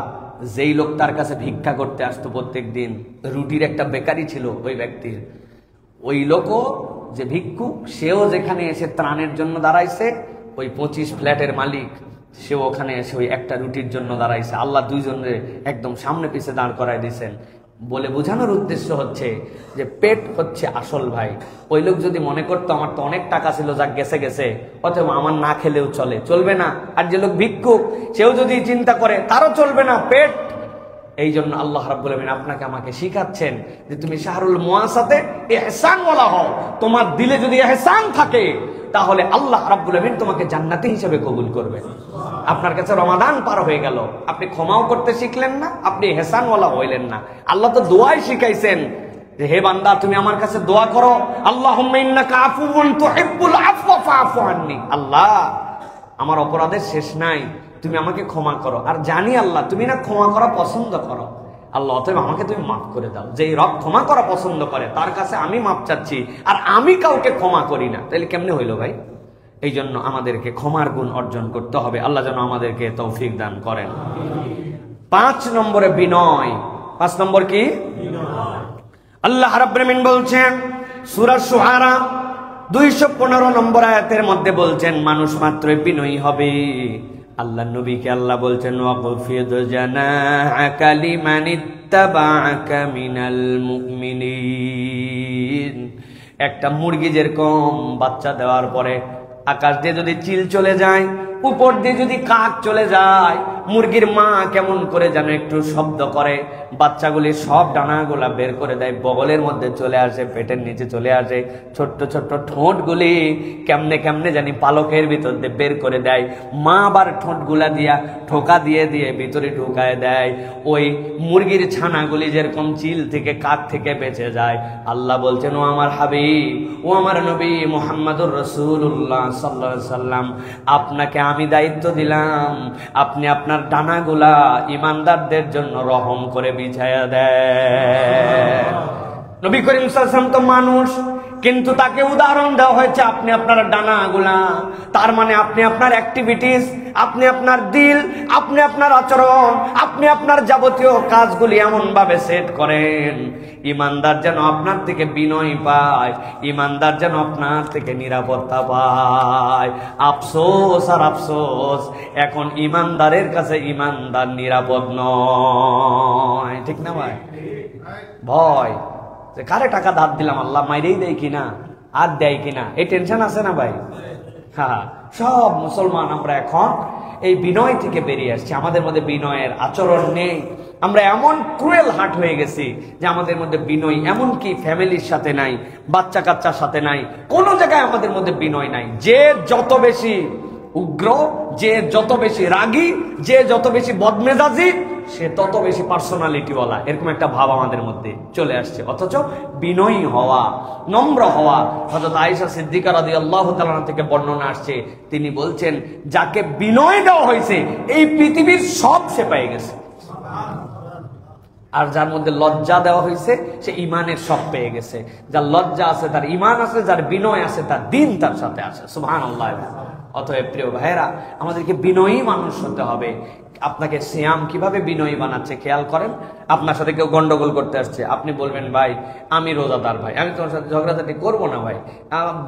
Speaker 1: যেই লোক তার কাছে ভিক্ষা করতে আসতো প্রত্যেক দিন, রুটির একটা বেকারি ছিল ওই ব্যক্তির, ওই লোকও যে ভিক্ষুক, সেও যেখানে এসে ত্রাণের জন্য দাঁড়াইছে, ওই 25 ফ্ল্যাটের মালিক সেও ওখানে এসে ওই একটা রুটির জন্য দাঁড়াইছে। আল্লাহ দুইজনের একদম সামনে পিছে দাঁড় করায় দিয়েছেন। বলে বোঝানোর উদ্দেশ্য হচ্ছে যে পেট হচ্ছে আসল ভাই। ওই লোক যদি মনে করতো আমার তো অনেক টাকা ছিল, যা গেছে গেছে, অথবা আমার না খেলেও চলবে না। আর যে লোক ভিক্ষুক, সেও যদি চিন্তা করে তারও চলবে না, পেট। এই জন্য আল্লাহ রাব্বুল আমিন আপনাকে আমাকে শিখাচ্ছেন যে তুমি শাহরুল মুওয়াসাতে ইহসানওয়ালা হও। তোমার দিলে যদি ইহসান থাকে, তাহলে আল্লাহ রাব্বুল আমিন তোমাকে জান্নাতি হিসেবে কবুল করবেন। আপনার কাছে রমাদান পার হয়ে গেল, আপনি ক্ষমাও করতে শিখলেন না, আপনি ইহসানওয়ালা হইলেন না। আল্লাহ তো দোয়াই শিখাইছেন যে হে বান্দা তুমি আমার কাছে দোয়া করো, আল্লাহুম্মা ইন্নাকা আফুউন তুহিব্বুল আফওয়া ফাআফু আন্নী। আল্লাহ আমার অপরাধের শেষ নাই, তুমি আমাকে ক্ষমা করো। আর জানি আল্লাহ তুমি না ক্ষমা করা পছন্দ করো, আল্লাহ অতএব আমাকে তুমি মাফ করে দাও। যেই রব ক্ষমা করা পছন্দ করে তার কাছে আমি মাফ চাচ্ছি, আর আমি কাউকে ক্ষমা করি না, তাহলে কেমনে হইল ভাই? এই জন্য আমাদেরকে ক্ষমার গুণ অর্জন করতে হবে। আল্লাহ যেন আমাদেরকে তৌফিক দান করেন। 5 নম্বরে বিনয়। 5 নম্বর কি? আল্লাহ রাব্বুল আমিন বলছেন সূরা শুআরা 215 নম্বর আয়াতের মধ্যে বলছেন মানুষ মাত্রই বিনয়ী হবে। আল্লাহ নবীকে আল্লাহ বলছেন ওয়াকফিদ জানাআকা লিমানিত্তাবাআকা মিনাল মুমিনিন। একটা মুরগি যেরকম বাচ্চা দেওয়ার পরে আকাশ দিয়ে যদি চিল চলে যায়, উপর দিয়ে যদি কাক চলে যায়, মুরগির মা কেমন করে যেন একটু শব্দ করে, বাচ্চাগুলি সব ডানাগুলা বের করে দেয়, বগলের মধ্যে চলে আসে, পেটের নিচে চলে আসে, ছোট্ট ছোট্ট ঠোঁটগুলি কেমনে কেমনে জানি পালকের ভিতর দিয়ে বের করে দেয়, মা আবার ঠোঁটগুলা দিয়া ঠোকা দিয়ে দিয়ে ভিতরে ঢুকায় দেয়। ওই মুরগির ছানাগুলি যেরকম চিল থেকে কাক থেকে বেঁচে যায়, আল্লাহ বলছেন, ও আমার হাবিব, ও আমার নবী মুহাম্মদুর রাসূলুল্লাহ সাল্লাল্লাহু আলাইহি সাল্লাম, আপনাকে আমি দায়িত্ব দিলাম, আপনি আপনার ডানাগুলা ইমানদারদের জন্য রহম করে বিছায়া দেন। নবী করিম সাল্লাল্লাহু আলাইহি ওয়াসাল্লাম তো মানুষ, কিন্তু তাকে উদাহরণ দেওয়া হয়েছে আপনি আপনার ডানাগুলা, তার মানে আপনি আপনার অ্যাক্টিভিটিস, আপনি আপনার দিল, আপনি আপনার আচরণ, আপনি আপনার যাবতীয় কাজগুলি এমন ভাবে সেট করেন, ইমানদার যেন আপনার থেকে বিনয় পায়, ইমানদার যেন আপনার থেকে নিরাপত্তা পায়। আফসোস আর আফসোস, এখন ইমানদারের কাছে ইমানদার নিরাপদ নয়, ঠিক না ভাই? ভয় যে কারে টাকা ধার দিলাম, আল্লাহ মাইরেই দেয় কিনা, আর দেয় কিনা, এই টেনশন আছে না ভাই? হ্যাঁ, সব মুসলমান আমরা এখন এই বিনয় থেকে বেরিয়ে আসছি, আমাদের মধ্যে বিনয়ের আচরণ নেই, আমরা এমন ক্রুয়েল হার্ট হয়ে গেছি যে আমাদের মধ্যে বিনয়, এমনকি ফ্যামিলির সাথে নাই, বাচ্চা কাচ্চার সাথে নাই, কোন জায়গায় আমাদের মধ্যে বিনয় নাই। যে যত বেশি উগ্র, যে যত বেশি রাগী, যে যত বেশি বদমেজাজি, সে তত বেশি পার্সোনালিটিওয়ালা, এরকম একটা ভাব আমাদের মধ্যে চলে আসছে। অথচ বিনয়ী হওয়া, নম্র হওয়া, হযরত আয়েশা সিদ্দিকা রাদিয়াল্লাহু তাআলা থেকে বর্ণনা আসছে, তিনি বলছেন, যাকে বিনয় দেওয়া হয়েছে এই পৃথিবীর সব সে পেয়ে গেছে, আর যার মধ্যে লজ্জা দেওয়া হয়েছে সে ইমানের সব পেয়ে গেছে। যার লজ্জা আছে তার ইমান আছে, যার বিনয় আছে তার দিন তার সাথে আছে। সুবহানাল্লাহ। অতএব প্রিয় ভাইয়েরা, আমাদেরকে বিনয়ী মানুষ হতে হবে। আপনাকে সিয়াম কিভাবে বিনয়ী বানাচ্ছে খেয়াল করেন। আপনার সাথে কেউ গন্ডগোল করতে আসছে, আপনি বলবেন, ভাই আমি রোজাদার, ভাই আমি তোমার সাথে ঝগড়াঝাটি করবো না, ভাই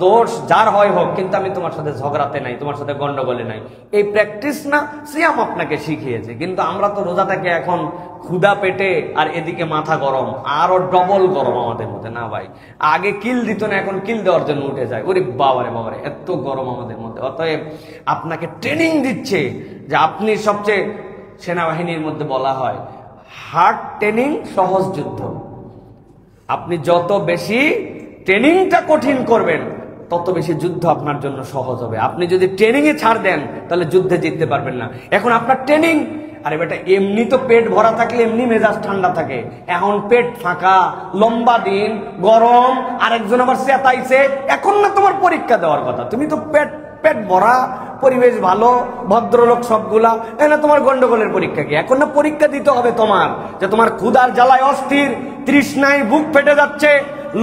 Speaker 1: দোষ যার হয় হোক, কিন্তু আমি তোমার সাথে ঝগড়াতে নাই, তোমার সাথে গন্ডগোলে নাই। এই প্র্যাকটিস না সিয়াম আপনাকে শিখিয়েছে, কিন্তু আমরা তো রোজাটাকে এখন ক্ষুধা পেটে আর এদিকে মাথা গরম, আরো ডবল গরম আমাদের মধ্যে। না ভাই, আগে কিল দিত না, এখন কিল দেওয়ার জন্য উঠে যায়। ওরে বাবারে বাবারে, এত গরম আমাদের মধ্যে। অতএব আপনাকে ট্রেনিং দিচ্ছে যে আপনি সবচেয়ে, সেনাবাহিনীর মধ্যে বলা হয় হার্ড ট্রেনিং সহজ যুদ্ধ। আপনি যত বেশি ট্রেনিংটা কঠিন করবেন, তত বেশি যুদ্ধ আপনার জন্য সহজ হবে। আপনি যদি ট্রেনিং এ ছাড় দেন, তাহলে যুদ্ধে জিততে পারবেন না। এখন আপনার ট্রেনিং, আরে বেটা এমনি তো পেট ভরা থাকলে এমনি মেজাজ ঠান্ডা থাকে, এখন পেট ফাঁকা, লম্বা দিন, গরম, আরেকজন আবার চেতাইছে, এখন না তোমার পরীক্ষা দেওয়ার কথা। তুমি তো পেট ভরা, পরিবেশ ভালো, ভদ্রলোক সবগুলা, এনে তোমার গন্ডগোলের পরীক্ষা কি? এখন না পরীক্ষা দিতে হবে তোমার, যে তোমার ক্ষুধার জ্বালায় অস্থির, তৃষ্ণায় বুক ফেটে যাচ্ছে,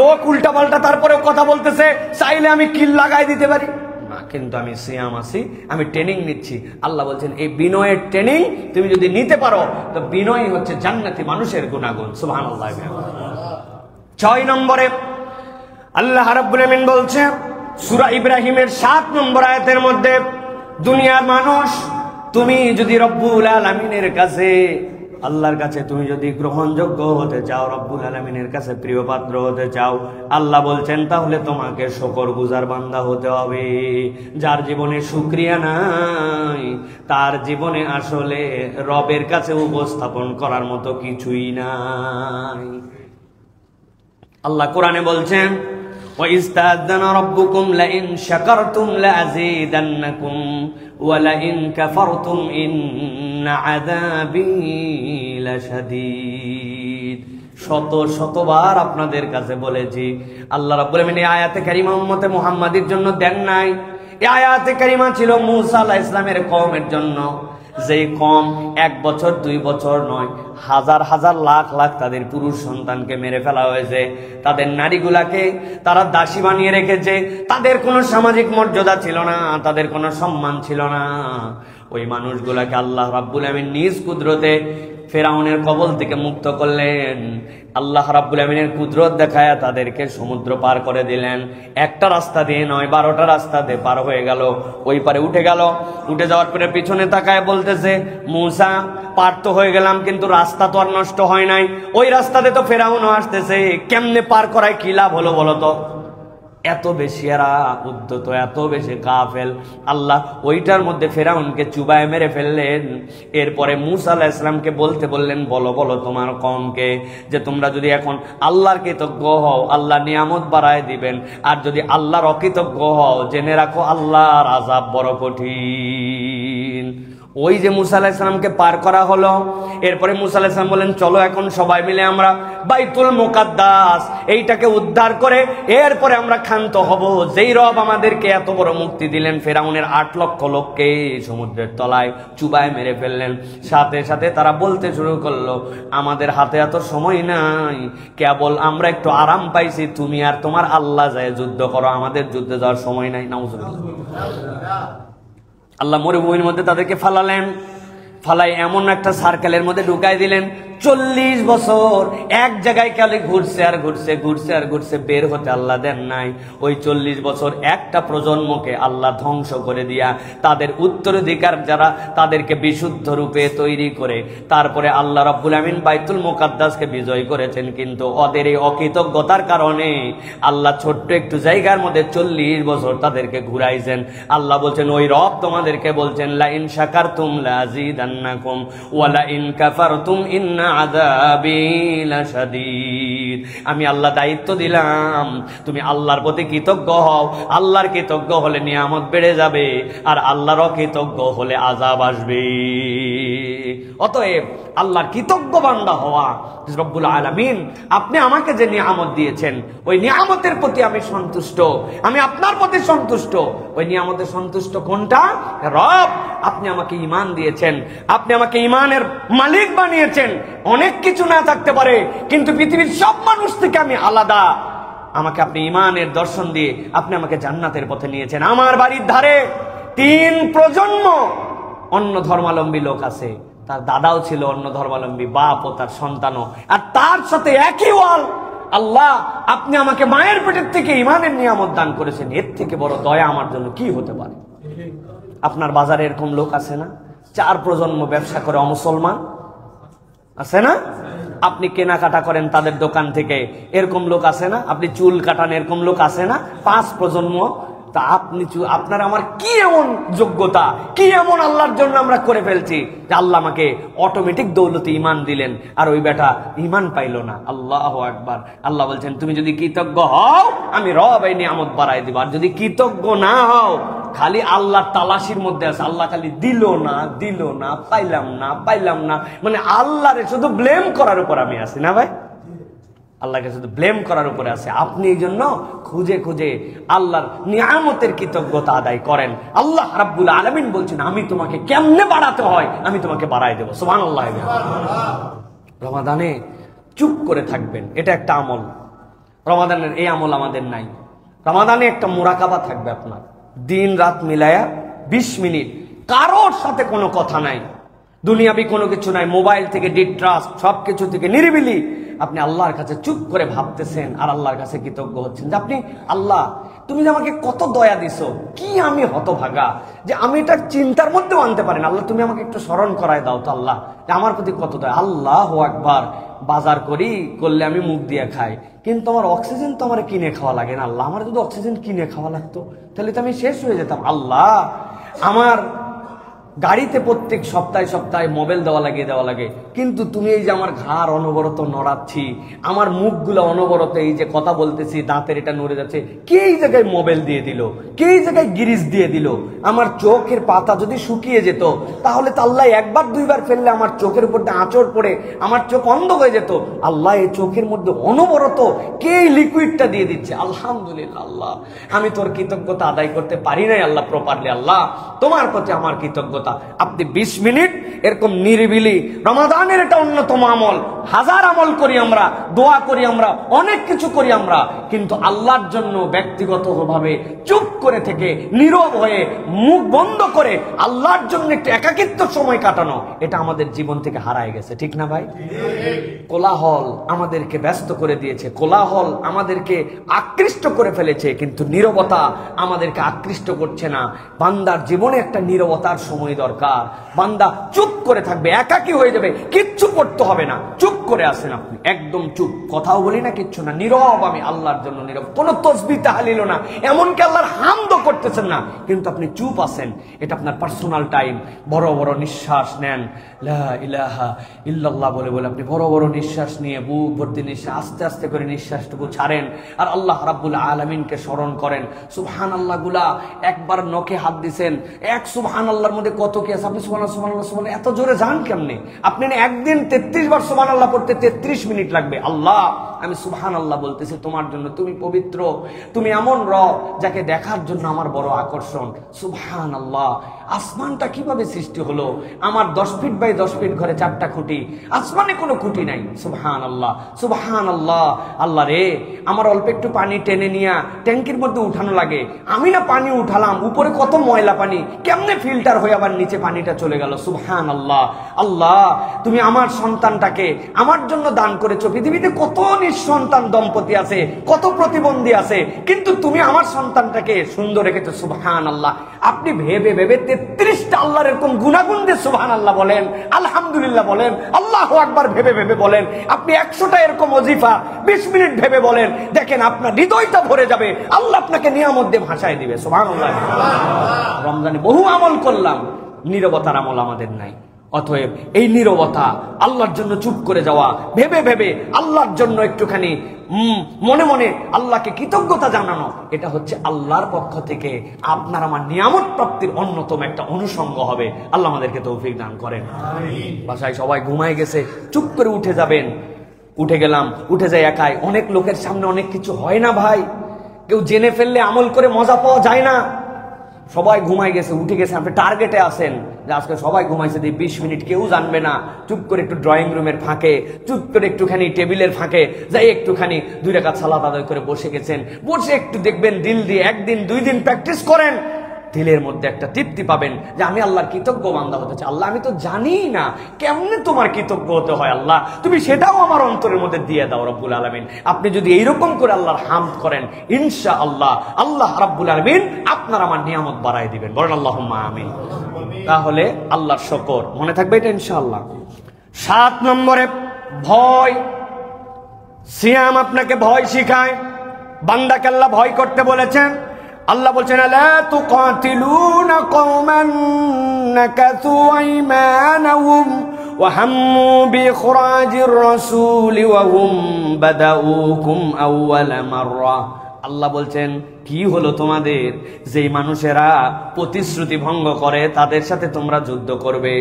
Speaker 1: লোক উল্টা পাল্টা তারপরেও কথা বলতেছে, চাইলে আমি কিল লাগাই দিতে পারি না, কিন্তু আমি সিয়াম আছি, আমি ট্রেনিং নিচ্ছি। আল্লাহ বলছেন, এই বিনয়ের ট্রেনিং তুমি যদি নিতে পারো, তো বিনয় হচ্ছে জান্নাতি মানুষের গুণাগুণ। সুবহানাল্লাহ। 6 নম্বরে আল্লাহ রাব্বুল আমিন বলছে সূরা ইব্রাহিমের 7 নম্বর আয়াতের মধ্যে, দুনিয়ার মানুষ, তুমি যদি রব্বুল আলামিনের কাছে, আল্লাহর কাছে তুমি যদি গ্রহণযোগ্য হতে চাও, রব্বুল আলামিনের কাছে প্রিয় পাত্র হতে চাও, আল্লাহ বলছেন তাহলে তোমাকে শুকরগুজার বান্দা হতে হবে। যার জীবনে শুকরিয়া নাই, তার জীবনে আসলে রবের কাছে উপস্থাপন করার মতো কিছুই নাই। আল্লাহ কোরআনে বলছেন, وَإِسْتَأْذَنَ رَبُّكُمْ لَئِنْ شَكَرْتُمْ لَأَزِيدَنَّكُمْ وَلَئِنْ كَفَرْتُمْ إِنَّ عَذَابِي لَشَدِيدٌ। শতবার আপনাদের কাছে বলেছি, আল্লাহ রাব্বুল আমিন এই আয়াতে কারিমা উম্মতে মুহাম্মাদির জন্য দেন নাই। এই আয়াতে কারিমা ছিল মূসা আলাইহিস সালামের কওমের জন্য, যেই কম 1 বছর 2 বছর নয়, হাজার হাজার লাখ লাখ তাদের পুরুষ সন্তানকে মেরে ফেলা হয়েছে, তাদের নারীগুলাকে তারা দাসী বানিয়ে রেখেছে, তাদের কোনো সামাজিক মর্যাদা ছিল না, তাদের কোনো সম্মান ছিল না। ওই মানুষগুলাকে আল্লাহ রাব্বুল আমিন নিজ কুদরতে ফেরাউনের কবল থেকে মুক্ত করলেন। আল্লাহ রাব্বুল আমিনের কুদরত দেখায়া তাদেরকে সমুদ্র পার করে দিলেন। একটা রাস্তা দিয়ে নয়, 12টা রাস্তা দিয়ে পার হয়ে গেল, ওই পারে উঠে গেল। উঠে যাওয়ার পরে পিছনে তাকায় বলতেছে, মূসা পার তো হয়ে গেলাম, কিন্তু রাস্তা তো আর নষ্ট হয় নাই, ওই রাস্তাতে তো ফেরাউনও আসতেছে, কেমনে পার করায় কি লাভ হলো বলো তো? এত বেশি এরা উদ্যত, এত বেশি কাফেল, আল্লাহ ওইটার মধ্যে ফেরাউনকে চুবায় মেরে ফেললেন। এরপরে মূসা আলাইহিস সালামকে বলতে বললেন, বলো বলো তোমার কওমকে যে তোমরা যদি এখন আল্লাহর কৃতজ্ঞ হও আল্লাহ নিয়ামত বাড়ায় দিবেন, আর যদি আল্লাহর অকৃতজ্ঞ হও জেনে রাখো আল্লাহর আযাব বড় কঠিন। ওই যে মূসা আলাইহিস সালামকে পার করা হলো, এরপরে মূসা আলাইহিস সালাম বলেন চলো এখন সবাই মিলে আমরা বাইতুল মুকাদ্দাস এইটাকে উদ্ধার করে এরপরে আমরা ক্ষান্ত হব। যেই রব আমাদেরকে এত বড় মুক্তি দিলেন, ফেরাউনের 8 লক্ষ লোককে সমুদ্রের তলায় চুবায় মেরে ফেললেন, সাথে সাথে তারা বলতে শুরু করলো আমাদের হাতে এত সময় নাই, কেবল আমরা একটু আরাম পাইছি, তুমি আর তোমার আল্লাহ যায় যুদ্ধ করো, আমাদের যুদ্ধে যাওয়ার সময় নাই। নাউজুবিল্লাহ। আল্লাহ মরুভূমির মধ্যে তাদেরকে ফালালেন, ফালাই এমন একটা সার্কেলের মধ্যে ঢুকাই দিলেন, 40 বছর এক জায়গায় খালি ঘুরছে আর ঘুরছে, ঘুরছে আর ঘুরছে, বের হতে আল্লাহ দেন নাই। ওই 40 বছর একটা প্রজন্মকে আল্লাহ ধ্বংস করে দিয়া তাদের উত্তরাধিকার যারা তাদেরকে বিশুদ্ধ রূপে তৈরি করে তারপরে আল্লাহ রাব্বুল আমিন বাইতুল মুকাদ্দাসকে বিজয় করেছেন। কিন্তু ওদের এই অকৃতজ্ঞতার কারণে আল্লাহ ছোট্ট একটু জায়গার মধ্যে 40 বছর তাদেরকে ঘুরাইছেন। আল্লাহ বলছেন ওই রব তোমাদেরকে বলছেন লা ইন শাকারতুম লাযিদান্নাকুম ওয়া লা ইন কাফারতুম ইন্না আযাবি লাশাদীদ। আমি আল্লাহ দায়িত্ব দিলাম তুমি আল্লাহর প্রতি কৃতজ্ঞ হও, আল্লাহর কৃতজ্ঞ হলে নিয়ামত বেড়ে যাবে, আর আল্লাহর অকৃতজ্ঞ হলে আযাব আসবে। অতএব আল্লাহর কৃতজ্ঞ বান্দা হওয়া, রব্বুল আলামিন আপনি আমাকে যে নিয়ামত দিয়েছেন ওই নিয়ামতের প্রতি আমি সন্তুষ্ট, আমি আপনার প্রতি সন্তুষ্ট। ওই নিয়ামতের সন্তুষ্ট কোনটা? রব আপনি আমাকে ঈমান দিয়েছেন, আপনি আমাকে ঈমানের মালিক বানিয়েছেন। অনেক কিছু না থাকতে পারে কিন্তু পৃথিবীর সব মানুষ থেকে আমি আলাদা, আমাকে আপনি ঈমানের দর্শন দিয়ে আপনি আমাকে জান্নাতের পথে নিয়েছেন। আমার বাড়ির ধারে 3 প্রজন্ম অন্য ধর্মাবলম্বী লোক আছে, তার দাদাও ছিল অন্য ধর্মাবলম্বী, বাপ ও তার সন্তানও, আর তার সাথে একই ওয়াল। আল্লাহ আপনি আমাকে মায়ের পেটের থেকে ঈমানের নিয়ামত দান করেছেন, এর থেকে বড় দয়া আমার জন্য কি হতে পারে? আপনার বাজারে এরকম লোক আছে না? 4 প্রজন্ম ব্যবসা করে অমুসলমান আছে না? আপনি কেনাকাটা করেন তাদের দোকান থেকে, এরকম লোক আছে না? আপনি চুল কাটান, এরকম লোক আছে না? 5 প্রজন্ম। তা আপনি আপনার আমার কি এমন যোগ্যতা, কি এমন আল্লাহর জন্য আমরা করে ফেলছি যে আল্লাহ আমাকে অটোমেটিক দৌলতে ঈমান দিলেন, আর ওই বেটা ঈমান পাইলো না। আল্লাহু আকবার। আল্লাহ বলছেন তুমি যদি কৃতজ্ঞ হও আমি রব এই নিয়ামত বাড়াই দিব, আর যদি কৃতজ্ঞ না হও খালি আল্লাহর তালাশির মধ্যে আছে, আল্লাহ খালি দিল না দিল না, পাইলাম না পাইলাম না, মানে আল্লাহরে শুধু ব্লেম করার উপর আমি আছি না ভাই, আল্লাহকে শুধু ব্লেম করার উপরে আছে। আপনি এই জন্য খুঁজে খুঁজে আল্লাহর নিয়ামতের কৃতজ্ঞতা আদায় করেন। আল্লাহ রাব্বুল আলামিন বলছেন আমি তোমাকে কেমনে বাড়াতে হয় আমি তোমাকে বাড়াই দেবো। সুবহানাল্লাহ। রমাদানে চুপ করে থাকবেন, এটা একটা আমল। রমাদানের এই আমল আমাদের নাই। রমাদানে একটা মুরাকাবা থাকবে আপনার, দিন রাত মিলায়া 20 মিনিট কারোর সাথে কোনো কথা নাই, দুনিয়াবি কোনো কিছু নাই, মোবাইল থেকে ডিস্ট্রাস্ট, সবকিছু থেকে নিরিবিলি আপনি আল্লাহর কাছে চুপ করে ভাবতেছেন আর আল্লাহর কাছে কৃতজ্ঞ হচ্ছেন যে আপনি আল্লাহ তুমি যে আমাকে কত দয়া দিছো, কি আমি হতভাগা যে আমি এটা চিন্তার মধ্যেও আনতে পারি না। আল্লাহ তুমি আমাকে একটু স্মরণ করায় দাও তো আল্লাহ যে আমার প্রতি কত দয়া। আল্লাহু আকবার। বাজার করলে আমি মুখ দিয়ে খাই, কিন্তু আমার অক্সিজেন তো আমার কিনে খাওয়া লাগে না। আল্লাহ আমার যদি অক্সিজেন কিনে খাওয়া লাগতো তাহলে তো আমি শেষ হয়ে যেতাম। আল্লাহ আমার গাড়িতে প্রত্যেক সপ্তাহে মোবাইল দেওয়া লাগে, কিন্তু তুমি এই যে আমার ঘাড় অনবরত নড়াচ্ছি, আমার মুখগুলো অনবরত এই যে কথা বলতেছি দাঁতের এটা নড়ে যাচ্ছে, কে এই জায়গায় মোবাইল দিয়ে দিল, কে এই জায়গায় গিরিজ দিয়ে দিল? আমার চোখের পাতা যদি শুকিয়ে যেত তাহলে তো আল্লাহ 1বার 2বার ফেললে আমার চোখের উপর আঁচড় পড়ে আমার চোখ অন্ধ হয়ে যেত। আল্লাহ এই চোখের মধ্যে অনবরত কে এই লিকুইডটা দিয়ে দিচ্ছে। আলহামদুলিল্লাহ আল্লাহ আমি তোর কৃতজ্ঞতা আদায় করতে পারি নাই আল্লাহ প্রপারলি। আল্লাহ তোমার প্রতি আমার কৃতজ্ঞতা। আপনি 20 মিনিট এরকম নিরিবিলি, রমাদানের এটা অন্যতম আমল। হাজার আমল করি আমরা, দোয়া করি আমরা, অনেক কিছু করি আমরা, কিন্তু আল্লাহর জন্য ব্যক্তিগতভাবে চুপ করে থেকে নীরব হয়ে মুখ বন্ধ করে আল্লাহর জন্য একটু একাকিত্ব সময় কাটানো, এটা আমাদের জীবন থেকে হারায় গেছে। ঠিক না ভাই? কোলাহল আমাদেরকে ব্যস্ত করে দিয়েছে, কোলাহল আমাদেরকে আকৃষ্ট করে ফেলেছে, কিন্তু নীরবতা আমাদেরকে আকৃষ্ট করছে না। বান্দার জীবনে একটা নীরবতার সময় দরকার। বান্দা চুপ চুপ করে থাকবে, একাকী হয়ে যাবে, কিচ্ছু করতে হবে না, চুপ করে আসেন আপনি, একদম চুপ, কথাও বলি না, কিচ্ছু না, নীরব, আমি আল্লাহর জন্য নীরব, কোনো তসবিহ তাহলিল না, এমনকি আল্লাহর হামদও করতেছেন না, কিন্তু আপনি চুপ আছেন। এটা আপনার পার্সোনাল টাইম। বড় বড় নিঃশ্বাস নেন, লা ইলাহা ইল্লাল্লাহ বলে বলে আপনি বড় বড় নিঃশ্বাস নিয়ে বুক ভর্তি নিঃশ্বাস, আস্তে আস্তে করে নিঃশ্বাসটুকু ছাড়েন, আর আল্লাহ রাব্বুল আলামিনকে স্মরণ করেন। সুবহানাল্লাহ গুলা একবার নখে হাত দিছেন, এক সুবহানাল্লাহর মধ্যে কত কি আছে, আপনি সুবহানাল্লাহ সুবহানাল্লাহ সুবহানাল্লাহ এত জোরে যান কেমনে? আপনি একদিন 33 বার সুবহানাল্লাহ পড়তে 33 মিনিট লাগবে। আল্লাহ, আমি সুবহানাল্লাহ বলতেছি তোমার জন্য, তুমি পবিত্র, তুমি এমন রব যাকে দেখার জন্য আমার বড় আকর্ষণ। সুবহানাল্লাহ, আসমানটা কিভাবে সৃষ্টি হলো? আমার 10 ফিট বাই 10 ফিট ঘরে 4টা খুঁটি, আসমানে কোনো খুঁটি নাই। সুবহানাল্লাহ, সুবহানাল্লাহ। আল্লাহ রে, আমার অল্প একটু পানি টেনে নিয়ে ট্যাঙ্কির মধ্যে উঠানো লাগে, আমি না পানি উঠালাম, উপরে কত ময়লা পানি, কেমনে ফিল্টার হয়ে আবার নিচে পানিটা চলে গেল। সুবহানাল্লাহ। আল্লাহ, তুমি আমার সন্তানটাকে আমার জন্য দান করেছো। পৃথিবীতে কত নিঃসন্তান দম্পতি আছে, কত প্রতিবন্ধী আছে, কিন্তু তুমি আমার সন্তানটাকে সুন্দর রেখেছো। সুবহানাল্লাহ। আপনি ভেবে ভেবে 33টা আল্লাহর এরকম গুনাগুন দিয়ে সুবহানাল্লাহ বলেন, আলহামদুলিল্লাহ বলেন, আল্লাহু আকবার ভেবে ভেবে বলেন। আপনি 100টা এরকম ওয়াজিফা 20 মিনিট ভেবে বলেন, দেখেন আপনার হৃদয়টা ভরে যাবে, আল্লাহ আপনাকে নিয়ামত দিয়ে ভাসায় দিবে। সুবহানাল্লাহ। রমজানে বহু আমল করলাম, নীরবতার আমল আমাদের নাই। অতএব এই নীরবতা, আল্লাহর জন্য চুপ করে যাওয়া, ভেবে ভেবে আল্লাহর জন্য একটুখানি মনে মনে আল্লাহকে কৃতজ্ঞতা জানানো, এটা হচ্ছে আল্লাহর পক্ষ থেকে আপনার আমার নিয়ামত প্রাপ্তির অন্যতম একটা অনুষঙ্গ হবে। আল্লাহ আমাদেরকে তৌফিক দান করেন। বাসায় সবাই ঘুমায় গেছে, চুপ করে উঠে যাবেন। উঠে গেলাম, উঠে যাই একাই। অনেক লোকের সামনে অনেক কিছু হয় না ভাই, কেউ জেনে ফেললে আমল করে মজা পাওয়া যায় না। সবাই ঘুমাই গেছে, উঠে গেছে, আপনি টার্গেটে আছেন যে আজকে সবাই ঘুমাইছে, 20 মিনিট কেউ জানবে না। চুপ করে একটু ড্রয়িং রুমের ফাঁকে, চুপ করে একটুখানি টেবিলের ফাঁকে যাই একটুখানি 2 রাকাত সালাত আদায় করে বসে গেছেন। বসে একটু দেখবেন দিল দিয়ে, 1 দিন 2 দিন প্র্যাকটিস করেন, দিলের মধ্যে একটা তৃপ্তি পাবেন যে আমি আল্লাহর কৃতজ্ঞ বান্দা হতে চাই। আল্লাহ, আমি তো জানি না কেমনে তোমার কৃতজ্ঞ হতে হয়, আল্লাহ তুমি সেটাও আমার অন্তরের মধ্যে দিয়ে দাও রব্বুল আলামিন। আপনি যদি এইরকম করে আল্লাহর হামদ করেন, ইনশাআল্লাহ আল্লাহ রাব্বুল আলামিন আপনার আমার নিয়ামত বাড়ায় দিবেন। বলেন আল্লাহুম্মা আমিন। তাহলে আল্লাহর শুকর মনে থাকবে এটা ইনশাআল্লাহ। 7 নম্বরে ভয়। সিয়াম আপনাকে ভয় শিখায়। বান্দাকে আল্লাহ ভয় করতে বলেছেন। আল্লাহ বলছেন, লা তুকাতিলুনা কওমান নাকাসু আইমানাহুম ওয়া হাম্মু বিইখরাজির রাসূলি ওয়া হুম বাদাউকুম আউওয়ালা মাররা। আল্লাহ বলছেন, কি হলো তোমাদের? যেই মানুষেরা প্রতিশ্রুতি ভঙ্গ করে তাদের সাথে তোমরা যুদ্ধ করবে।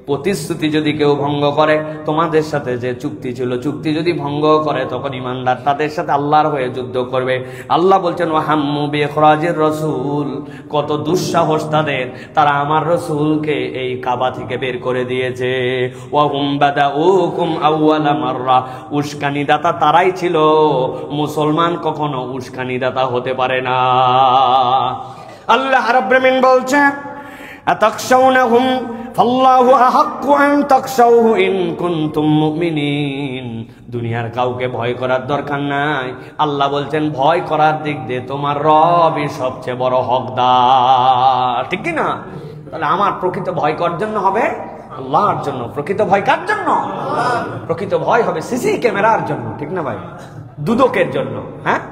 Speaker 1: প্রতিশ্রুতি যদি কেউ ভঙ্গ করে, তোমাদের সাথে যে চুক্তি ছিল, চুক্তি যদি ভঙ্গ করে, তখন ইমানদার তাদের সাথে আল্লাহর হয়ে যুদ্ধ করবে। আল্লাহ বলছেন, ওয়া হাম্মু বিইখরাজির রাসূল, কত দুঃসাহস তাদের, তারা আমার রাসূলকে এই কাবা থেকে বের করে দিয়েছে। ওয়া হুম বাদাউকুম আউওয়ালা মাররা, উস্কানিদাতা তারাই ছিল, মুসলমান কখনো উস্কানিদাতা হতে পারে না। আল্লাহ রাব্বুল আলামিন বলছেন, আতাখশাউনাহুম ফাল্লাহু আহাক্কু আন তাখশাউহু ইন কুনতুম মুমিনিন। দুনিয়ার কাউকে ভয় করার দরকার নাই। আল্লাহ বলছেন, ভয় করার দিক দিয়ে তোমার রবই সবচেয়ে বড় হকদার। ঠিক কি না? তাহলে আমার প্রকৃত ভয় কার জন্য হবে? আল্লাহর জন্য। প্রকৃত ভয় কার জন্য? প্রকৃত ভয় হবে সিসি ক্যামেরার জন্য। ঠিক না ভাই? দুদকের জন্য। হ্যাঁ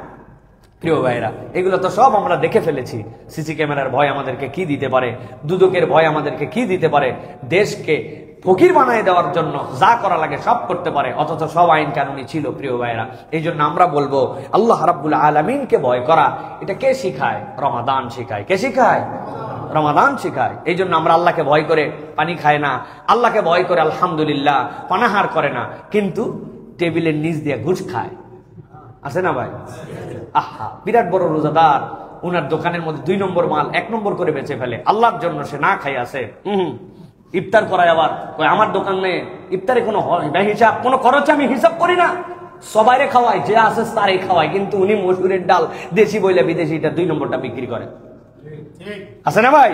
Speaker 1: প্রিয় ভাইরা, এগুলো তো সব আমরা দেখে ফেলেছি। সিসি ক্যামেরার ভয় আমাদেরকে কি দিতে পারে, দুদকের ভয় আমাদেরকে কি দিতে পারে। দেশকে ফকির বানায় দেওয়ার জন্য যা করা লাগে সব করতে পারে, অথচ সব আইন কানুনি ছিল। প্রিয় ভাইরা, এই জন্য আমরা বলবো আল্লাহ রাব্বুল আলামিনকে ভয় করা, এটা কে শিখায়? রমাদান শিখায়। কে শিখায়? রমাদান শিখায়। এই জন্য আমরা আল্লাহকে ভয় করে পানি খায় না, আল্লাহকে ভয় করে আলহামদুলিল্লাহ পানাহার করে না, কিন্তু টেবিলের নিচ দিয়ে ঘুষ খায়। আছে না ভাই? আহা, বিরাট বড় রোজাদার, উনার দোকানের মধ্যে 2 নম্বর মাল 1 নম্বর করে বেচে ফেলে। আল্লাহর জন্য সে না খাই আছে। ইফতার করায় আবার আমার দোকানে ইফতারে কোনো হিসাব, কোনো খরচ আমি হিসাব করি না, সবাইরে খাওয়াই, যে আছে তারই খাওয়াই, কিন্তু উনি মসুরের ডাল দেশি বইলে বিদেশিটা 2 নম্বরটা বিক্রি করে। আছে না ভাই?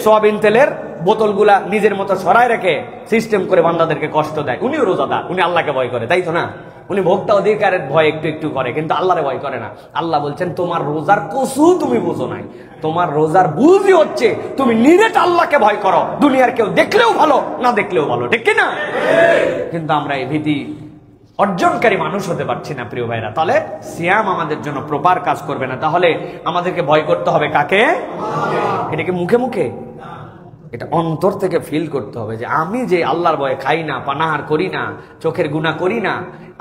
Speaker 1: সোয়াবিন তেলের বোতলগুলা নিজের মতো সরাই রেখে সিস্টেম করে বান্দাদেরকে কষ্ট দেয়। উনিও রোজাদার, উনি আল্লাহকে ভয় করে, তাই তো না? উনি ভোক্তা অধিকারের ভয় একটু একটু করে, কিন্তু আল্লাহরে ভয় করে না। আল্লাহ বলছেন তোমার রোজার কসু তুমি বুঝো নাই, তোমার রোজার বুঝই হচ্ছে তুমি নিরেট আল্লাহকে ভয় করো, দুনিয়ার কেউ দেখলেও ভালো না দেখলেও ভালো, ঠিক কিনা? কিন্তু আমরা এই ভীতি অর্জনকারী মানুষ হতে পারছি না প্রিয় ভাইরা। তাহলে সিয়াম আমাদের জন্য প্রপার কাজ করবে না। তাহলে আমাদেরকে ভয় করতে হবে কাকে? এটাকে মুখে মুখে, এটা অন্তর থেকে ফিল করতে হবে যে আমি যে আল্লাহর ভয়ে খাই না, পানাহার করি না, চোখের গুনাহ করি না,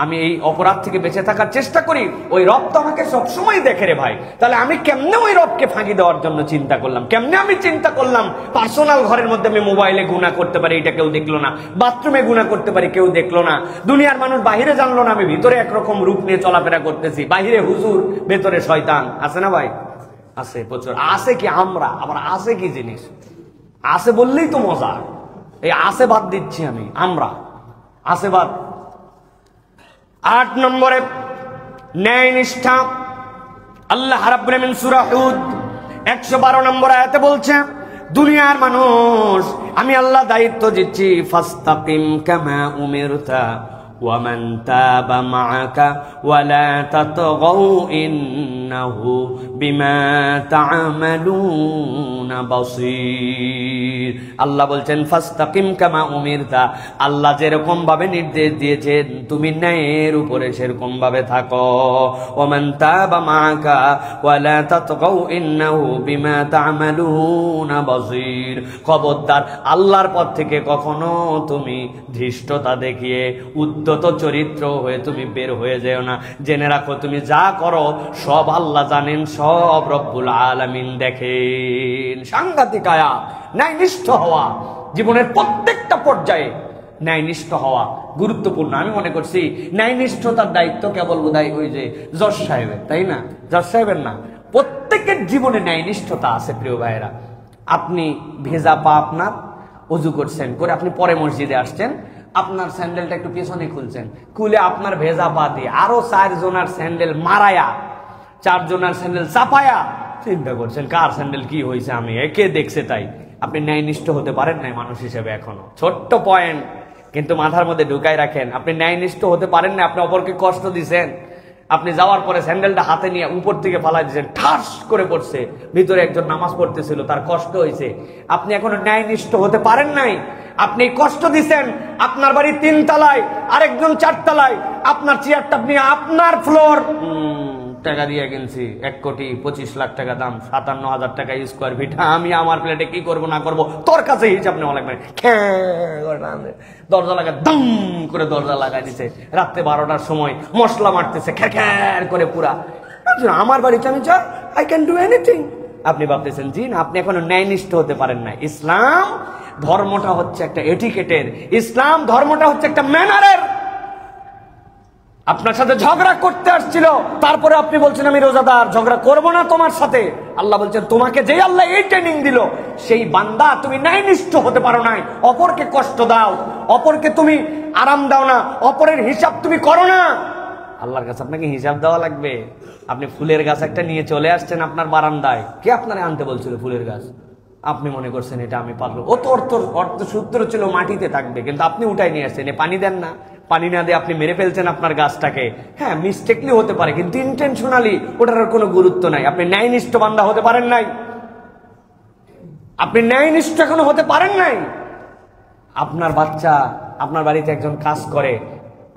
Speaker 1: আমি এই অপরাধ থেকে বেঁচে থাকার চেষ্টা করি, ওই রব তো আমাকে সবসময় দেখে রে ভাই। তাহলে আমি কেমনে ওই রবকে ফাঁকি দেওয়ার জন্য চিন্তা করলাম? কেমনে আমি চিন্তা করলাম পার্সোনাল ঘরের মধ্যে আমি মোবাইলে গুনাহ করতে পারি, এটা কেউ দেখলো না, বাথরুমে গুনাহ করতে পারি, কেউ দেখলো না, দুনিয়ার মানুষ বাহিরে জানলো না, আমি ভিতরে একরকম রূপ নিয়ে চলাফেরা করতেছি, বাহিরে হুজুর, ভেতরে শয়তান। আছে না ভাই? আছে, প্রচুর আছে। কি আমরা আবার আছে কি জিনিস? আছে বললেই তো মজা। এই আছে বাদ দিচ্ছি আমি, আমরা আছে বাদ। 8 নম্বরে ন্যায় নিষ্ঠা। আল্লাহ রাব্বুল আলামিন সূরা হুদ 112 নম্বর আয়াতে বলছে, দুনিয়ার মানুষ আমি আল্লাহ দায়িত্ব দিচ্ছি, ফাস্তাকিম কামা উমিরতা ওয়া মান তাবা মাআকা ওয়া লা তাতগাউ ইন্নাহু বিমা তা'মালুনা বাসীর। আল্লাহ বলছেন ফাস্তাকিম কামা উমিরতা, আল্লাহ যেরকম ভাবে নির্দেশ দিয়েছেন তুমি ন্যায়ের উপরে সেরকম ভাবে থাকো। ওয়া মান তাবা মাআকা ওয়া লা তাতগাউ ইন্নাহু বিমা তা'মালুনা বাসীর। খবরদার আল্লাহর পথ থেকে কখনো তুমি ধৃষ্টতা দেখিয়ে উদ্ধত চরিত্র হয়ে তুমি বের হয়ে যেও না। জেনে রাখো তুমি যা করো সব আল্লাহ জানেন, সব রব্বুল আলামিন দেখেন। সাংঘাতিক আয়াত। ন্যায়নিষ্ঠ হওয়া জীবনের প্রত্যেকটা পর্যায়ে ন্যায়নিষ্ঠ হওয়া গুরুত্বপূর্ণ। আমি মনে করছি ন্যায়নিষ্ঠতার দায়িত্ব কেবল বোধহয় ওই যে জজ সাহেবের, তাই না? জজ সাহেবের না, প্রত্যেকের জীবনে ন্যায়নিষ্ঠতা আছে প্রিয় ভাইয়েরা। আপনি ভেজা পা, আপনার ওযু করছেন, করে আপনি পরে মসজিদে আসছেন, আপনার স্যান্ডেলটা একটু পেছনে খুলছেন, খুলে আপনার ভেজা পা দিয়ে আরো 4 জনের স্যান্ডেল মারায়া, 4 জনের স্যান্ডেল চাপায়া চিন্তা করছেন কার স্যান্ডেল কি হয়েছে, আমি একে দেখছে তাই। আপনি ন্যায়নিষ্ঠ হতে পারেন নাই মানুষ হিসেবে এখনো। ছোট্ট পয়েন্ট, কিন্তু মাথার মধ্যে ঢুকাই রাখেন। আপনি ন্যায়নিষ্ঠ হতে পারেন না, আপনি অপরকে কষ্ট দিচ্ছেন। আপনি যাওয়ার পরে স্যান্ডেলটা হাতে নিয়ে উপর থেকে ফালাই দিয়েছেন, ঠাস করে পড়ছে, ভিতরে একজন নামাজ পড়তেছিল, তার কষ্ট হয়েছে। আপনি এখনো ন্যায়নিষ্ঠ হতে পারেন নাই। আপনি কষ্ট দিচ্ছেন, আপনার বাড়ি 3 তলায়, আরেকজন 4 তলায়, আপনার চেয়ারটা আপনি আপনার ফ্লোর টাকা দিয়ে কিনছি, 1,25,00,000 টাকা দাম, 57,000 টাকা স্কোয়ার ফিট। আমি আমার প্লেটে কি করবো না করবো তোর কাছে হিসাব নেওয়া লাগবে। দরজা লাগা দম করে দরজা লাগাই দিছে, রাত্রে 12টার সময় মশলা মারতেছে খ্যার খ্যার করে পুরা। আমার বাড়িতে আমি চাই, আই ক্যান ডু এনিথিং। আপনি ভাবতেছেন জি না, আপনি এখনো ন্যায়নিষ্ঠ হতে পারেন না। ইসলাম ধর্মটা হচ্ছে একটা এটিকেটের, ইসলাম ধর্মটা হচ্ছে একটা ম্যানারের। আপনার সাথে ঝগড়া করতে আসছিল, তারপরে আপনি বলছেন আমি রোজাদার, ঝগড়া করবো না তোমার সাথে। আল্লাহ বলছেন তোমাকে যে আল্লাহ এই ট্রেনিং দিল সেই বান্দা তুমি ন্যায়নিষ্ঠ হতে পারো নাই, অপরকে কষ্ট দাও, অপরকে তুমি আরাম দাও না, অপরের হিসাব তুমি করো না। আল্লাহর কাছে আপনাকে হিসাব দেওয়া লাগবে। আপনি ফুলের গাছ একটা নিয়ে চলে আসছেন আপনার বারান্দায়, কে আপনারে আনতে বলছিল ফুলের গাছ? আপনি মনে করছেন এটা আমি পারবো, ও তো অর্থ সূত্র ছিল মাটিতে থাকবে, কিন্তু আপনি উঠাই নিয়ে আসছেন, পানি দেন না, পানি না দিয়ে আপনি মেরে ফেলছেন আপনার গাছটাকে। হ্যাঁ মিস্টেকলি হতে পারে, কিন্তু ইন্টেনশনালি ওটার কোনো গুরুত্ব নাই। আপনি ন্যায়নিষ্ঠ বান্দা হতে পারেন নাই, আপনি ন্যায়নিষ্ঠ এখনো হতে পারেন নাই। আপনার বাচ্চা আপনার বাড়িতে একজন কাজ করে,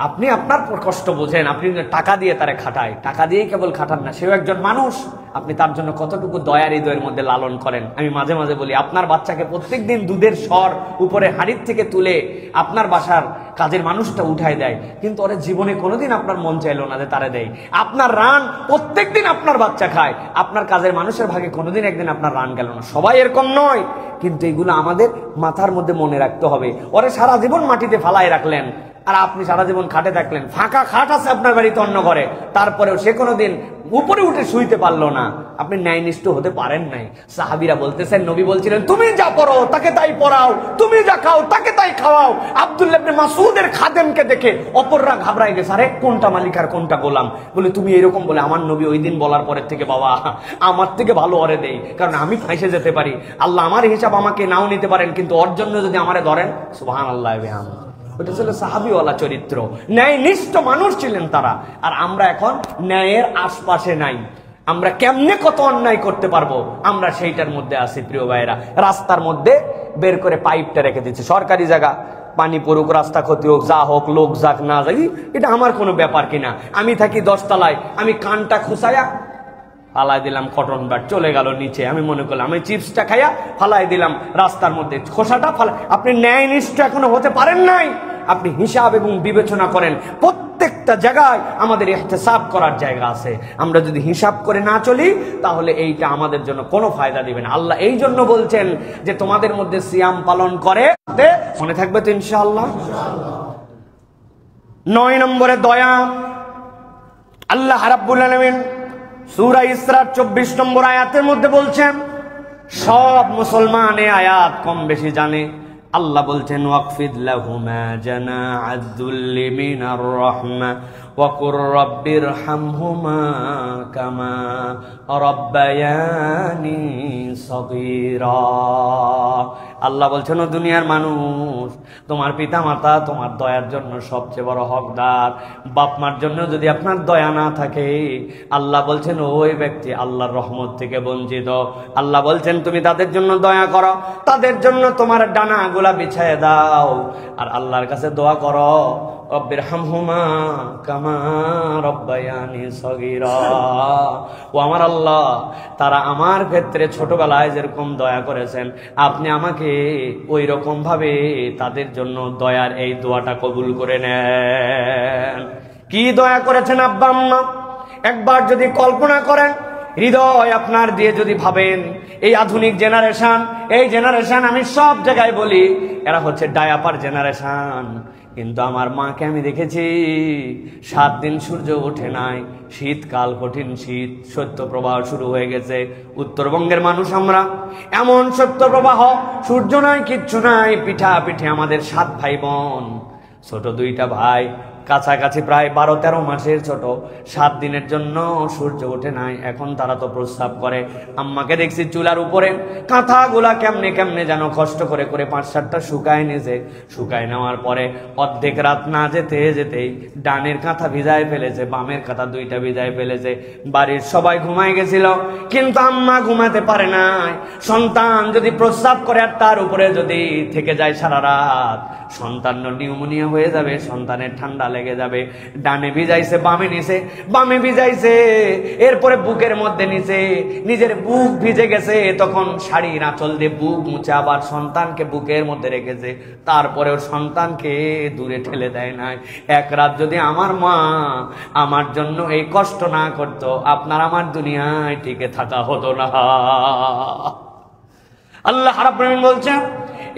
Speaker 1: আপনি আপনার কষ্ট বোঝেন, আপনি টাকা দিয়ে তারে খাটায়, টাকা দিয়েই কেবল খাটান না, সেও একজন মানুষ। আপনি তার জন্য কতটুকু দয়ার হৃদয়ের মধ্যে লালন করেন। আমি মাঝে মাঝে বলি, আপনার বাচ্চাকে প্রত্যেকদিন দুধের স্বর উপরে হাড়ির থেকে তুলে আপনার বাসার কাজের মানুষটা উঠায় দেয়, কিন্তু ওরা জীবনে কোনোদিন আপনার মন চাইলো না যে তারে দেয়। আপনার রান প্রত্যেকদিন আপনার বাচ্চা খায়, আপনার কাজের মানুষের ভাগে কোনোদিন একদিন আপনার রান গেল না। সবাই এরকম নয়, কিন্তু এগুলো আমাদের মাথার মধ্যে মনে রাখতে হবে। ওরে সারা জীবন মাটিতে ফালাই রাখলেন, আর আপনি সারা জীবন খাটে থাকলেন। ফাঁকা খাট আছে আপনার বাড়িতে অন্য ঘরে, তারপরেও সে কোনোদিন উপরে উঠে শুইতে পারলো না। আপনি ন্যায়নিষ্ঠ হতে পারেন নাই। সাহাবীরা বলতেছেন, নবী বলছিলেন তুমি যা পড়ো তাকে তাই পড়াও, তুমি যা খাও তাকে তাই খাওয়াও। আব্দুল্লাহ ইবনে মাসউদের খাদেমকে দেখে অপররা ঘাবড়ায় গেছে, আরে কোনটা মালিক আর কোনটা গোলাম। বলে তুমি এরকম বলে, আমার নবী ওই দিন বলার পরের থেকে বাবা আমার থেকে ভালো ওরে দেই, কারণ আমি ফাঁসে যেতে পারি। আল্লাহ আমার হিসাব আমাকে নাও নিতে পারেন, কিন্তু ওর জন্য যদি আমারে ধরেন সুবহানাল্লাহ। ওটা ছিল সাহাবীওয়ালা চরিত্র, ন্যায়নিষ্ঠ মানুষ ছিলেন তারা। আর আমরা এখন ন্যায়ের আশপাশে নাই, আমরা কেমনে কত অন্যায় করতে পারবো আমরা সেইটার মধ্যে আছি। প্রিয় ভাইরা, রাস্তার মধ্যে বের করে পাইপটা রেখে দিচ্ছে, সরকারি জায়গা, পানি পড়ুক, রাস্তা ক্ষতি হোক, যা হোক, লোক যাক না যাক, এটা আমার কোনো ব্যাপার কিনা। আমি থাকি 10 তলায়, আমি কানটা খুসায়া ফালাই দিলাম, কটন ব্যাট চলে গেল নিচে। আমি মনে করলাম আমি চিপসটা খাইয়া ফালাই দিলাম রাস্তার মধ্যে, খোসাটা ফালাই। আপনি ন্যায়নিষ্ঠ এখনো হতে পারেন নাই। আপনি হিসাব এবং বিবেচনা করেন, প্রত্যেকটা জায়গায় আমাদের ইহতিসাব করার জায়গা আছে। আমরা যদি হিসাব করে না চলি তাহলে এইটা আমাদের জন্য কোনো ফায়দা দিবে না। আল্লাহ এই জন্য বলছেন যে তোমাদের মধ্যে সিয়াম পালন করে, মনে থাকবে তো ইনশাআল্লাহ। 9 নম্বরে দয়া। আল্লাহ রাব্বুল আলামিন সূরা ইসরার 24 নম্বর আয়াতের মধ্যে বলছেন, সব মুসলমান এই আয়াত কম বেশি জানে। আল্লাহ বলছেন, ওয়াকফিদ লাহুমা জানাআদ যুল্লি মিনার রাহমা ওয়া কুর রাব্বিরহামহুমা কামা রাব্বায়ানি সগীরা। আল্লাহ বলছেন, ও দুনিয়ার মানুষ, তোমার পিতা মাতা তোমার দয়ার জন্য সবচেয়ে বড় হকদার। বাপ মার জন্য যদি আপনার দয়া না থাকে, আল্লাহ বলছেন ওই ব্যক্তি আল্লাহর রহমত থেকে বঞ্চিত। আল্লাহ বলছেন তুমি তাদের জন্য দয়া করো, তাদের জন্য তোমার ডানাগুলা বিছায় দাও, আর আল্লাহর কাছে দোয়া করো, রব্বিরহামহুমা কামা রাব্বায়ানি সগীরা। ও আমার আল্লাহ, তারা আমার ক্ষেত্রে ছোটবেলায় যেরকম দয়া করেছেন, আপনি আমাকে ওই রকম ভাবে তাদের জন্য দয়ার এই দোয়াটা কবুল করে নেন। কি দয়া করেছেন আব্বা আম্মা, একবার যদি কল্পনা করেন, হৃদয় আপনার দিয়ে যদি ভাবেন, এই আধুনিক জেনারেশন, এই জেনারেশন আমি সব জায়গায় বলি এরা হচ্ছে ডায়াপার জেনারেশন। কিন্তু আমার মাকে আমি দেখেছি 7 দিন সূর্য ওঠে নাই, শীতকাল, কঠিন শীত, শৈত্যপ্রবাহ শুরু হয়ে গেছে। উত্তরবঙ্গের মানুষ আমরা, এমন শৈত্যপ্রবাহ, সূর্য নাই, কিচ্ছু নাই, পিঠা পিঠে আমাদের 7 ভাই বোন, ছোট 2টা ভাই, কাছাকাছি প্রায় 12-13 মাসের ছোট। 7 দিনের জন্য সূর্য ওঠে নাই, এখন তারা তো প্রস্রাব করে। আম্মাকে দেখছি চুলার উপরে কাঁথাগুলা কেমনে কেমনে যেন কষ্ট করে করে 5-7টা শুকায় নিয়েছে। শুকায় নেওয়ার পরে অর্ধেক রাত না যেতে যেতেই ডানের কাঁথা ভিজায় ফেলেছে, বামের কাঁথা 2টা ভিজায় ফেলেছে। বাড়ির সবাই ঘুমায় গেছিল, কিন্তু আম্মা ঘুমাতে পারে নাই। সন্তান যদি প্রস্রাব করে আর তার উপরে যদি থেকে যায় সারা রাত, সন্তান নিউমোনিয়া হয়ে যাবে, সন্তানের ঠান্ডা লেগে যাবে। ডানে ভিজাইছে, বামে নিছে, বামে ভিজাইছে, এরপরে বুকের মধ্যে নিছে, নিজের বুক ভিজে গেছে, তখন শাড়ির আঁচল দিয়ে বুক মুছে আবার সন্তানকে বুকের মধ্যে রেখেছে। তারপরেও সন্তানকে দূরে ঠেলে দেয় নাই। এক রাত যদি আমার মা আমার জন্য এই কষ্ট না করত, আপনার আমার দুনিয়ায় টিকে থাকা হতো না। আল্লাহ রাব্বুল আলামিন বলছেন,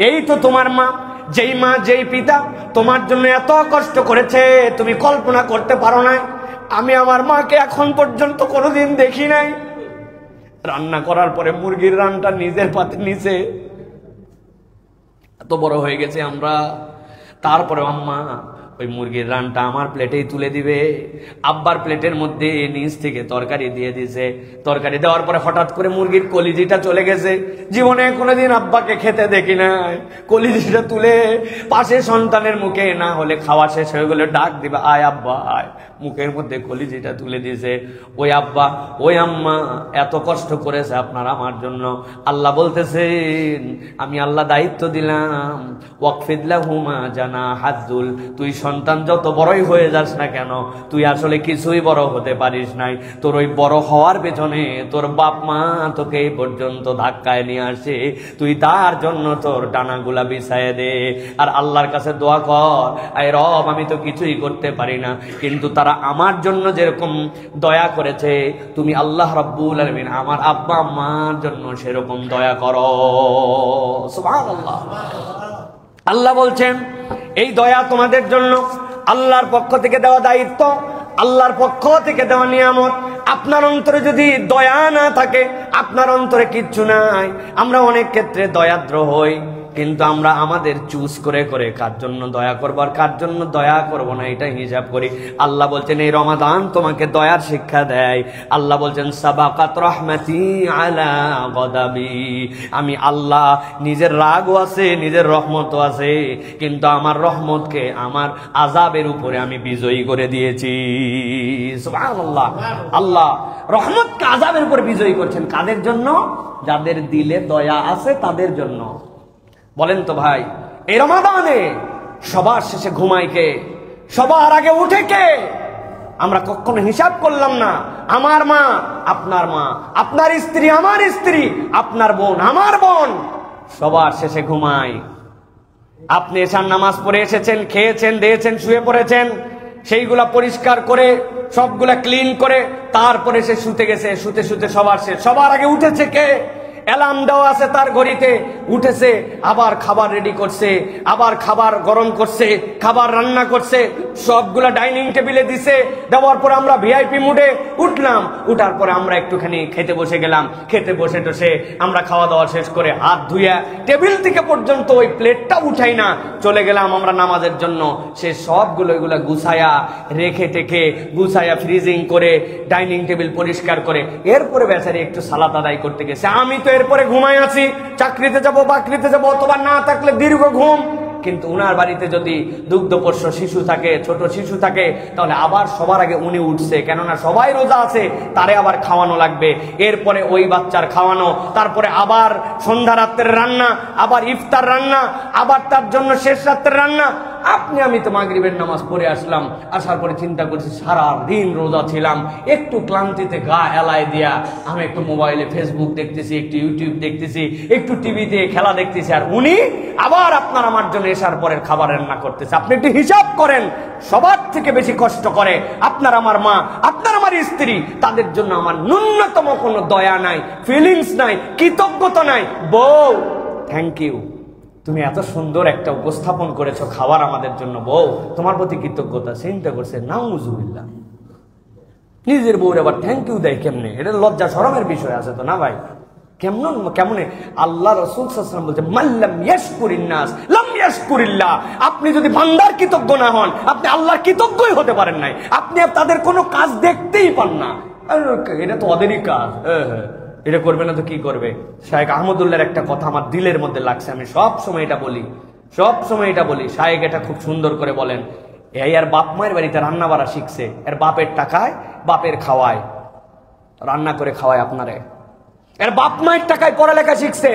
Speaker 1: এই তো তোমার মা, যেই মা যেই পিতা তোমার জন্য এত কষ্ট করেছে তুমি কল্পনা করতে পারো না। আমি আমার মাকে এখন পর্যন্ত কোনোদিন দেখি নাই। রান্না করার পরে মুরগির রানটা নিজের পাতে নিচে, এত বড় হয়ে গেছে আমরা, তারপরে আম্মা ওই মুরগির রানটা আমার প্লেটেই তুলে দিবে। আব্বার প্লেটের মধ্যে নিচ থেকে তরকারি দিয়ে দিছে, তরকারি দেওয়ার পরে হঠাৎ করে মুরগির কলিজিটা চলে গেছে। জীবনে কোনোদিন আব্বাকে খেতে দেখি নাই। কলিজিটা তুলে পাশে সন্তানের মুখে, না হলে খাওয়া শেষ হয়ে গেলে ডাক দিবে, আয় আব্বা আয়, মুখের মধ্যে কলিজিটা তুলে দিছে। ওই আব্বা ওই আম্মা এত কষ্ট করেছে আপনার আমার জন্য। আল্লাহ বলতেছেন, আমি আল্লাহ দায়িত্ব দিলাম, ওয়াকফিদ লাহুমা জানাহাদ যুল, তুই সন্তান যত বড়ই হয়ে যাস না কেন, তুই আসলে কিছুই বড় হতে পারিস নাই। তোর ওই বড় হওয়ার পেছনে তোর বাপ মা তোকে এই পর্যন্ত ধাক্কায় নিয়ে আসে, তুই তার জন্য তোর ডানাগুলা বিছায় দে, আর আল্লাহর কাছে দোয়া কর, আয় রব আমি তো কিছুই করতে পারি না, কিন্তু তারা আমার জন্য যেরকম দয়া করেছে, তুমি আল্লাহ রাব্বুল আলামিন আমার আব্বা আম্মার জন্য সেরকম দয়া করো। সুবহানাল্লাহ। আল্লাহ বলছেন এই দয়া তোমাদের জন্য আল্লাহর পক্ষ থেকে দেওয়া দায়িত্ব, আল্লাহর পক্ষ থেকে দেওয়া নিয়ামত। আপনার অন্তরে যদি দয়া না থাকে, আপনার অন্তরে কিচ্ছু নাই। আমরা অনেক ক্ষেত্রে দয়াদ্র হই, কিন্তু আমরা আমাদের চুজ করে করে কার জন্য দয়া করবো আর কার জন্য দয়া করব না এটা হিসাব করি। আল্লাহ বলছেন এই রমাদান তোমাকে দয়ার শিক্ষা দেয়। আল্লাহ বলছেন সাবাকাত রহমাতি আলা গদাবি, আমি আল্লাহ নিজের রাগও আছে, নিজের রহমতও আছে, কিন্তু আমার রহমতকে আমার আযাবের উপরে আমি বিজয়ী করে দিয়েছি। সুবহানাল্লাহ। আল্লাহ রহমতকে আযাবের উপরে বিজয়ী করছেন কাদের জন্য? যাদের দিলে দয়া আছে তাদের জন্য। বলেন তো ভাই, এই রমাদানে সবার শেষে ঘুমায় কে? সবার আগে উঠে কে? আমরা কখনো হিসাব করলাম না। আমার মা আপনার মা, আপনার স্ত্রী আমার স্ত্রী, আপনার বোন আমার বোন, সবার শেষে ঘুমায়। আপনি এশার নামাজ পড়ে এসেছেন, খেয়েছেন, দিয়েছেন, শুয়ে পড়েছেন, সেইগুলা পরিষ্কার করে সবগুলা ক্লিন করে তারপরে সে শুতে গেছে। শুতে শুতে সবার শেষ, সবার আগে উঠেছে কে? অ্যালার্ম দেওয়া আছে তার ঘড়িতে, উঠেছে, আবার খাবার রেডি করছে, আবার খাবার গরম করছে, খাবার রান্না করছে, সবগুলা ডাইনিং টেবিলে দিছে। দেওয়ার পর আমরা ভিআইপি মুডে উঠলাম, উঠার পরে আমরা একটুখানি খেতে বসে গেলাম। খেতে বসে টসে আমরা খাওয়া দাওয়া শেষ করে হাত ধুইয়া টেবিল থেকে পর্যন্ত ওই প্লেটটা উঠাই না, চলে গেলাম আমরা নামাজের জন্য। সে সবগুলো এগুলা গুছায়া রেখে টেখে গুছায়া ফ্রিজিং করে ডাইনিং টেবিল পরিষ্কার করে এরপরে বেচারি একটু সালাত আদায় করতে গেছে। আমি তো এরপরে ঘুমাই আছি, চাকরিতে যাব, বাকরিতে যাব, অথবা না থাকলে দীর্ঘ ঘুম। কিন্তু উনার বাড়িতে যদি দুগ্ধপোষ্য শিশু থাকে, ছোট শিশু থাকে, তাহলে আবার সবার আগে উনি উঠছে, কেননা সবাই রোজা আছে, তারে আবার খাওয়ানো লাগবে। এরপরে ওই বাচ্চার খাওয়ানো, তারপরে আবার সন্ধ্যা রাত্রের রান্না, আবার ইফতার রান্না, আবার তার জন্য শেষ রাত্রের রান্না। আমি তো মাগরিবের নামাজ পড়ে আসলাম, আসার পরে চিন্তা করছি সারা দিন রোজা ছিলাম, একটু ক্লান্তিতে গা এলাই দিয়া আমি একটু মোবাইলে ফেসবুক দেখতেছি, একটু ইউটিউব দেখতেছি, একটু টিভিতে খেলা দেখতেছি, আর উনি আবার আপনার আমার জন্য এসার পরের খাবার রান্না করতেছে। আপনি একটু হিসাব করেন, সবার থেকে বেশি কষ্ট করে আপনার আমার মা, আপনার আমার স্ত্রী, তাদের জন্য আমার ন্যূনতম কোনো দয়া নাই, ফিলিংস নাই, কৃতজ্ঞতা নাই। বউ থ্যাংক ইউ, তুমি এত সুন্দর একটা উপস্থাপন করেছো খাবার আমাদের জন্য, বউ তোমার প্রতি কৃতজ্ঞতা। চিন্তা করছে নাউজুবিল্লাহ, নিজের বউর আবার থ্যাংক ইউ দেয় কেমনে? এটা লজ্জা শরমের বিষয় আছে তো না ভাই? কেমনে? আল্লাহ রাসূল সাল্লাল্লাহু আলাইহি ওয়াসাল্লাম বলতে মাল্লাম ইয়াশকুরিন নাস লাম ইয়াশকুরিল্লাহ। আপনি যদি বান্দার কৃতজ্ঞ না হন, আপনি আল্লাহর কৃতজ্ঞই হতে পারেন নাই। আপনি তাদের কোনো কাজ দেখতেই পান না, এটা তো ওদেরই কাজ, এটা করবে না তো কি করবে? শায়েখ আহমদুল্লাহর একটা কথা আমার দিলের মধ্যে লাগছে, আমি সব সময় এটা বলি। শায়েখ এটা খুব সুন্দর করে বলেন, এই আর বাপ মায়ের বাড়িতে রান্না বাড়া শিখছে, এর বাপের টাকায় বাপের খাওয়ায়, রান্না করে খাওয়ায় আপনারে। এর বাপ মায়ের টাকায় পড়ালেখা শিখছে,